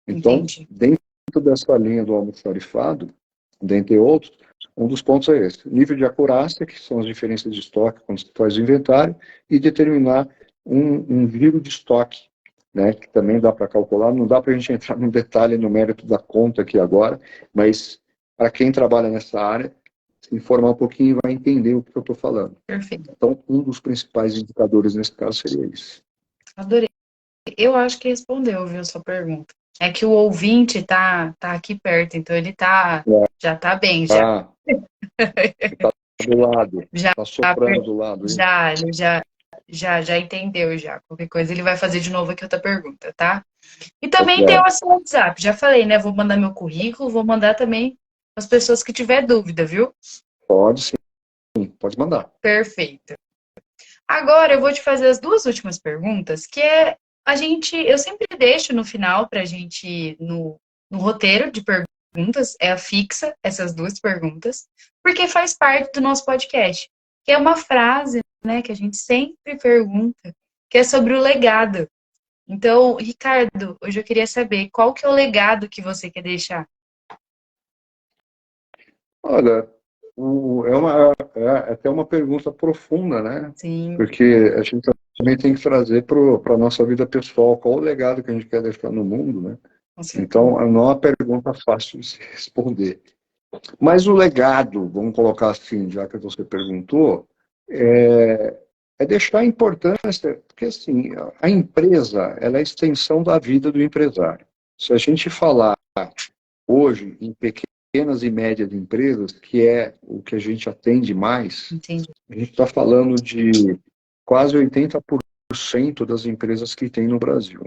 Então, Entendi. dentro dessa linha do almoxarifado, dentre outros, um dos pontos é esse: nível de acurácia, que são as diferenças de estoque quando você faz o inventário, e determinar um giro de estoque, né, que também dá para calcular. Não dá para a gente entrar no detalhe, no mérito da conta aqui agora, mas para quem trabalha nessa área, se informar um pouquinho vai entender o que eu estou falando. Perfeito. Então, um dos principais indicadores nesse caso seria esse. Adorei. Eu acho que respondeu, viu, sua pergunta. É que o ouvinte tá aqui perto, então ele já tá bem, já. Ah, tá do lado, Já, tá soprando do lado. ele já entendeu, já. Qualquer coisa ele vai fazer de novo aqui outra pergunta, tá? E também tem o seu WhatsApp, já falei, né? Vou mandar meu currículo, vou mandar também as pessoas que tiver dúvida, viu? Pode sim, pode mandar. Perfeito. Agora eu vou te fazer as duas últimas perguntas, que é eu sempre deixo no final pra gente, no roteiro de perguntas, é a fixa, essas duas perguntas, porque faz parte do nosso podcast, que é uma frase, né, que a gente sempre pergunta, que é sobre o legado. Então, Ricardo, hoje eu queria saber qual que é o legado que você quer deixar? Olha, é até uma pergunta profunda, né? Sim, Porque a gente também tem que trazer para a nossa vida pessoal qual o legado que a gente quer deixar no mundo, né? com certeza. Então, não é uma pergunta fácil de se responder. Mas o legado, vamos colocar assim, já que você perguntou, é deixar a importância, porque assim, a empresa, ela é a extensão da vida do empresário. Se a gente falar hoje em pequenas e médias empresas, que é o que a gente atende mais, Entendi. a gente está falando de quase 80% das empresas que tem no Brasil.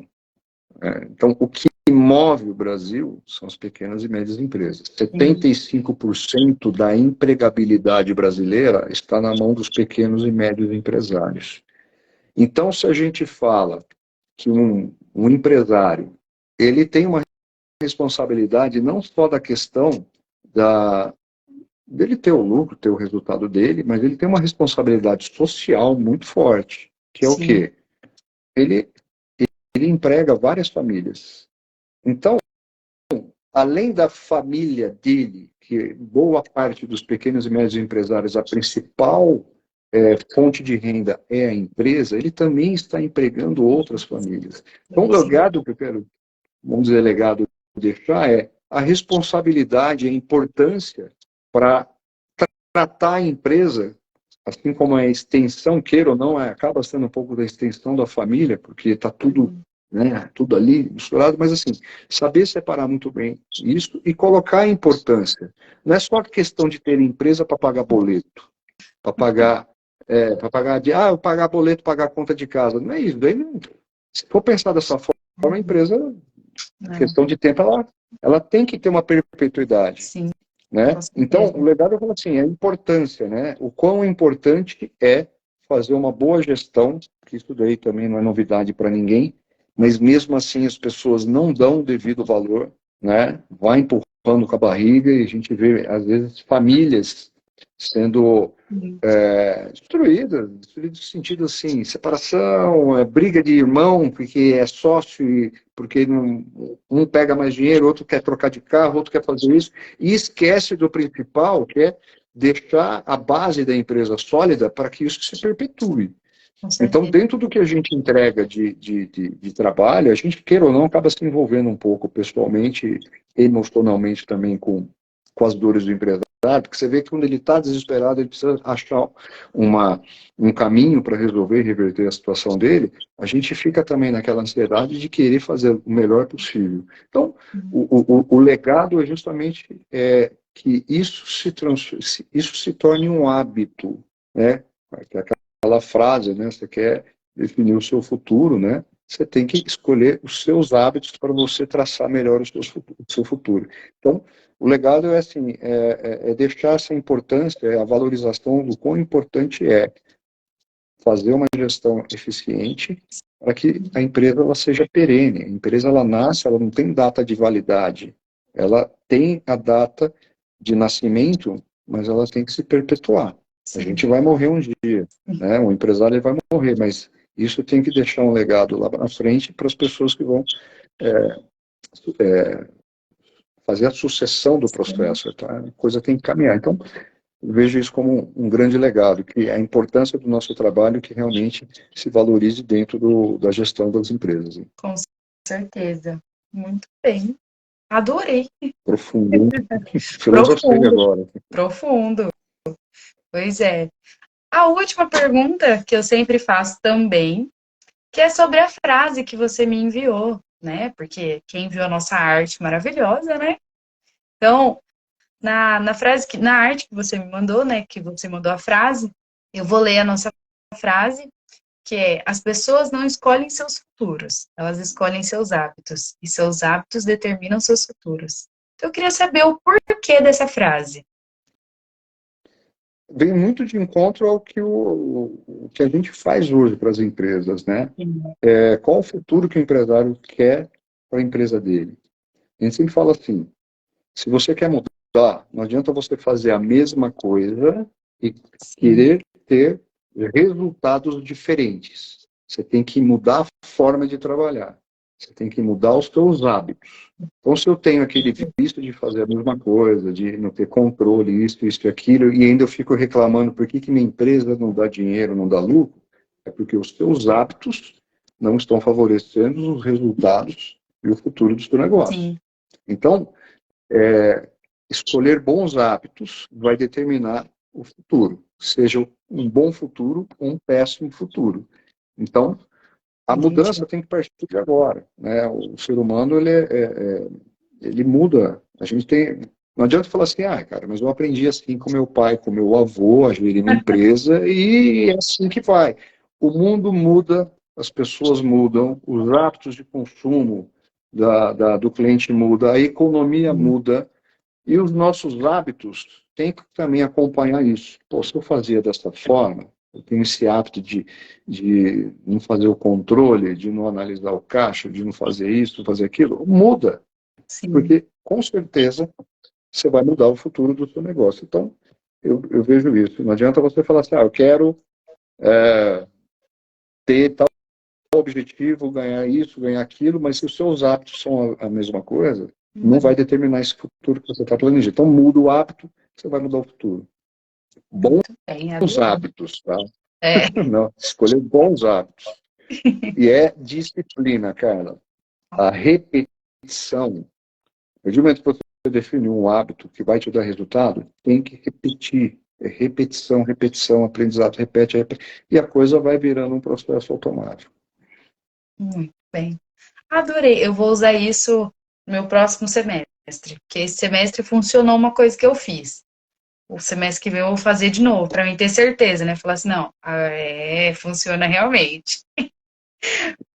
Então, o que move o Brasil são as pequenas e médias empresas. Sim, 75% da empregabilidade brasileira está na mão dos pequenos e médios empresários. Então, se a gente fala que um empresário ele tem uma responsabilidade não só da questão da, dele ter o lucro, ter o resultado dele, mas ele tem uma responsabilidade social muito forte, que é o sim, quê? Ele, ele emprega várias famílias. Então, além da família dele, que boa parte dos pequenos e médios empresários, a principal fonte de renda é a empresa, ele também está empregando outras famílias. Então, o sim, legado que eu quero, vamos dizer, legado deixar é a responsabilidade, a importância para tratar a empresa, assim como a extensão, queira ou não, acaba sendo um pouco da extensão da família, porque está tudo, né, tudo ali misturado, mas assim, saber separar muito bem isso e colocar a importância. Não é só questão de ter empresa para pagar boleto, para pagar eu pagar boleto, pagar conta de casa. Não é isso. Daí se for pensar dessa forma, a empresa, não, questão de tempo, ela tem que ter uma perpetuidade, sim, né? com Então, o certeza. legado é assim, a importância, né? O quão importante é fazer uma boa gestão, que isso daí também não é novidade para ninguém, mas mesmo assim as pessoas não dão o devido valor, né? Vai empurrando com a barriga e a gente vê, às vezes, famílias sendo Sim, destruídas no sentido assim, separação, briga de irmão, porque é sócio e porque um pega mais dinheiro, outro quer trocar de carro, outro quer fazer isso, e esquece do principal, que é deixar a base da empresa sólida para que isso se perpetue. com Então, certeza. dentro do que a gente entrega de trabalho, a gente, queira ou não, acaba se envolvendo um pouco pessoalmente, emocionalmente também com as dores do empresário, porque você vê que quando ele está desesperado, ele precisa achar uma, um caminho para resolver e reverter a situação dele, a gente fica também naquela ansiedade de querer fazer o melhor possível. Então, o legado é justamente que isso se torne um hábito, né? Que aquela frase, né? Você quer definir o seu futuro, né? Você tem que escolher os seus hábitos para você traçar melhor o seu futuro. Então, o legado é assim, é deixar essa importância, a valorização do quão importante é fazer uma gestão eficiente para que a empresa ela seja perene. A empresa ela nasce, ela não tem data de validade, ela tem a data de nascimento, mas ela tem que se perpetuar. A Sim, gente vai morrer um dia, né? O empresário ele vai morrer, mas isso tem que deixar um legado lá na frente para as pessoas que vão fazer a sucessão do sim, processo, tá? A coisa tem que caminhar. Então, eu vejo isso como um grande legado, que é a importância do nosso trabalho que realmente se valorize dentro da gestão das empresas. com certeza. Muito bem. Adorei. Profundo, filosofei Profundo, agora. profundo. Pois é. A última pergunta que eu sempre faço também, que é sobre a frase que você me enviou, né? Porque quem viu a nossa arte maravilhosa, né? Então, na arte que você me mandou, né? Que você mandou a frase, eu vou ler a nossa frase, que é: as pessoas não escolhem seus futuros, elas escolhem seus hábitos, e seus hábitos determinam seus futuros. Então, eu queria saber o porquê dessa frase. Vem muito de encontro ao que, o que a gente faz hoje para as empresas, né? Qual o futuro que o empresário quer para a empresa dele? A gente sempre fala assim, se você quer mudar, não adianta você fazer a mesma coisa e Sim, querer ter resultados diferentes. Você tem que mudar a forma de trabalhar. Você tem que mudar os seus hábitos. Então, se eu tenho aquele vício de fazer a mesma coisa, de não ter controle, isso e aquilo, e ainda eu fico reclamando por que minha empresa não dá dinheiro, não dá lucro, é porque os seus hábitos não estão favorecendo os resultados e o futuro do seu negócio. Sim. Então, escolher bons hábitos vai determinar o futuro, seja um bom futuro ou um péssimo futuro. Então, a mudança tem que partir de agora, né? O ser humano, ele muda. A gente tem... Não adianta falar assim, cara, mas eu aprendi assim com meu pai, com meu avô, a gerir minha empresa, e é assim que vai. O mundo muda, as pessoas mudam, os hábitos de consumo do cliente muda, a economia muda, e os nossos hábitos têm que também acompanhar isso. Pô, se eu fazia dessa forma, eu tenho esse hábito de não fazer o controle, de não analisar o caixa, de não fazer isso, fazer aquilo, muda. Sim. Porque, com certeza, você vai mudar o futuro do seu negócio. Então, eu vejo isso. Não adianta você falar assim, eu quero ter tal objetivo, ganhar isso, ganhar aquilo, mas se os seus hábitos são a mesma coisa, não vai determinar esse futuro que você está planejando. Então, muda o hábito, você vai mudar o futuro. Bons hábitos, tá? Não, escolher bons hábitos. E é disciplina, cara. A repetição. No momento que você define um hábito que vai te dar resultado, tem que repetir. É repetição, repetição, aprendizado, repete, e a coisa vai virando um processo automático. Muito bem. Adorei. Eu vou usar isso no meu próximo semestre, porque esse semestre funcionou uma coisa que eu fiz. O semestre que vem eu vou fazer de novo, para mim ter certeza, né? Falar assim, não, funciona realmente.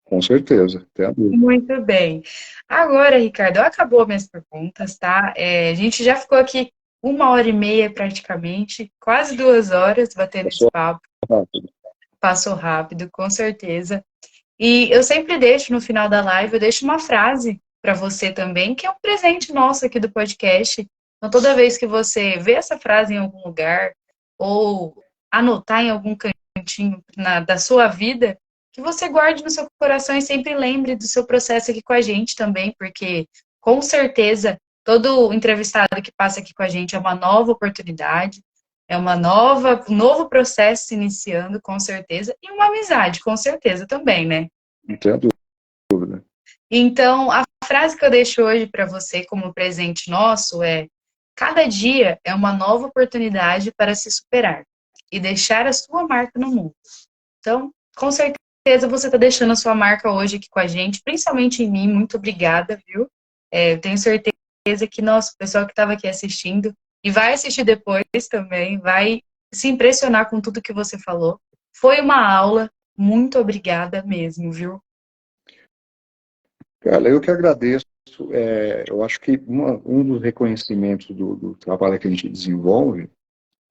Com certeza. Muito bem. Agora, Ricardo, acabou minhas perguntas, tá? A gente já ficou aqui 1h30 praticamente, quase 2 horas batendo esse papo. Passou rápido, com certeza. E eu sempre deixo no final da live, eu deixo uma frase para você também, que é um presente nosso aqui do podcast. Então, toda vez que você vê essa frase em algum lugar, ou anotar em algum cantinho da sua vida, que você guarde no seu coração e sempre lembre do seu processo aqui com a gente também, porque, com certeza, todo entrevistado que passa aqui com a gente é uma nova oportunidade, é um novo processo se iniciando, com certeza, e uma amizade, com certeza também, né? Não tenho dúvida. Então, a frase que eu deixo hoje para você como presente nosso é: cada dia é uma nova oportunidade para se superar e deixar a sua marca no mundo. Então, com certeza você está deixando a sua marca hoje aqui com a gente, principalmente em mim. Muito obrigada, viu? Eu tenho certeza que o pessoal que estava aqui assistindo e vai assistir depois também, vai se impressionar com tudo que você falou. Foi uma aula, muito obrigada mesmo, viu? Cara, eu que agradeço. Eu acho que um dos reconhecimentos do trabalho que a gente desenvolve,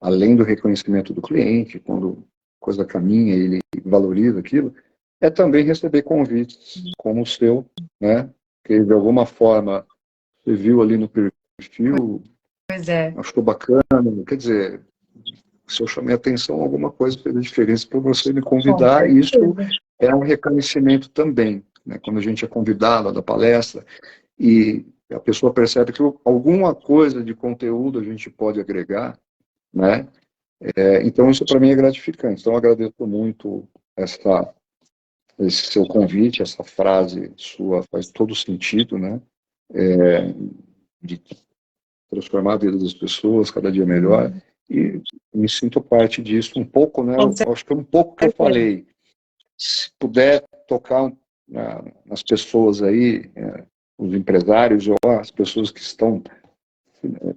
além do reconhecimento do cliente, quando a coisa caminha, ele valoriza aquilo, é também receber convites como o seu, né? Que de alguma forma você viu ali no perfil, Pois é. achou bacana, quer dizer, se eu chamei a atenção, alguma coisa fez a diferença para você me convidar, e isso é um reconhecimento também, né? Quando a gente é convidado da palestra e a pessoa percebe que alguma coisa de conteúdo a gente pode agregar, né? Então isso para mim é gratificante. Então eu agradeço muito esse seu convite, essa frase sua faz todo sentido, né? De transformar a vida das pessoas cada dia melhor, e me sinto parte disso um pouco, né? Eu acho que um pouco que eu falei, se puder tocar nas pessoas aí, os empresários ou as pessoas que estão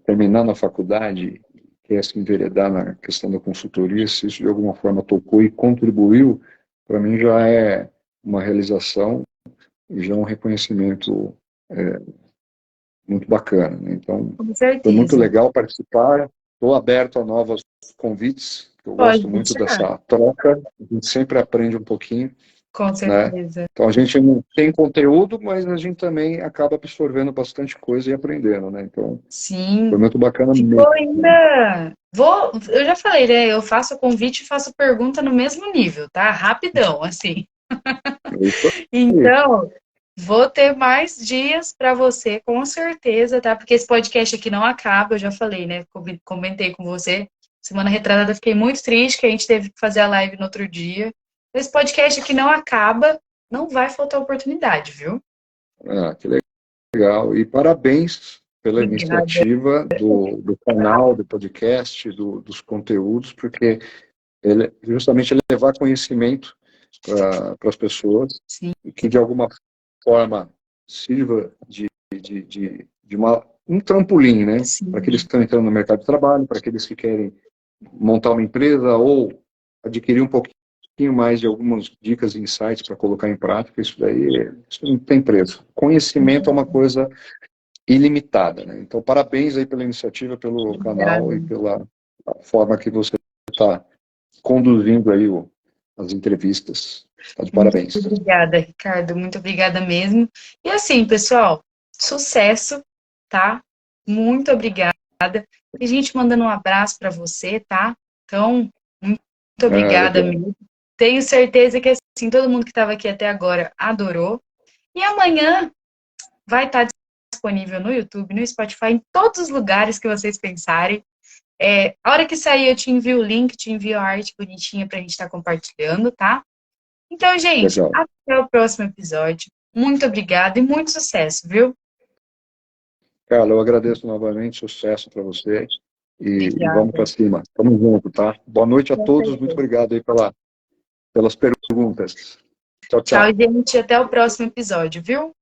terminando a faculdade, quer se enveredar na questão da consultoria, se isso de alguma forma tocou e contribuiu, para mim já é uma realização e já é um reconhecimento muito bacana, né? Então, foi muito legal participar. Estou aberto a novos convites. Eu gosto muito dessa troca. A gente sempre aprende um pouquinho. Com certeza. Né? Então, a gente não tem conteúdo, mas a gente também acaba absorvendo bastante coisa e aprendendo, né? Então, sim, foi muito bacana mesmo. Eu já falei, né? Eu faço convite e faço pergunta no mesmo nível, tá? Rapidão, assim. Então, Vou ter mais dias para você, com certeza, tá? Porque esse podcast aqui não acaba, eu já falei, né? Comentei com você. Semana retrasada eu fiquei muito triste que a gente teve que fazer a live no outro dia. Esse podcast aqui não acaba, não vai faltar oportunidade, viu? Ah, que legal. E parabéns pela Obrigada. iniciativa do canal, do podcast, dos conteúdos, porque ele justamente é levar conhecimento para as pessoas Sim, e que, de alguma forma, sirva de um trampolim, né? Para aqueles sim. que estão entrando no mercado de trabalho, para aqueles que querem montar uma empresa ou adquirir um pouquinho mais de algumas dicas e insights para colocar em prática. Isso não tem preço. Conhecimento é uma coisa ilimitada, né? Então, parabéns aí pela iniciativa, pelo canal Obrigada. e pela forma que você está conduzindo aí as entrevistas. Está de Muito parabéns. obrigada, Ricardo. Muito obrigada mesmo. E assim, pessoal, sucesso, tá? Muito obrigada. Tem gente mandando um abraço para você, tá? Então, muito obrigada Legal. mesmo. Tenho certeza que assim, todo mundo que estava aqui até agora adorou. E amanhã vai estar disponível no YouTube, no Spotify, em todos os lugares que vocês pensarem. A hora que sair, eu te envio o link, te envio a arte bonitinha para a gente estar compartilhando, tá? Então, gente, Legal. até o próximo episódio. Muito obrigada e muito sucesso, viu? Carla, eu agradeço novamente, sucesso para você e vamos Obrigada. para cima. Tamo junto, tá? Boa noite a Com todos, muito certeza. obrigado aí pelas perguntas. Tchau, Tchau, tchau. gente. Até o próximo episódio, viu?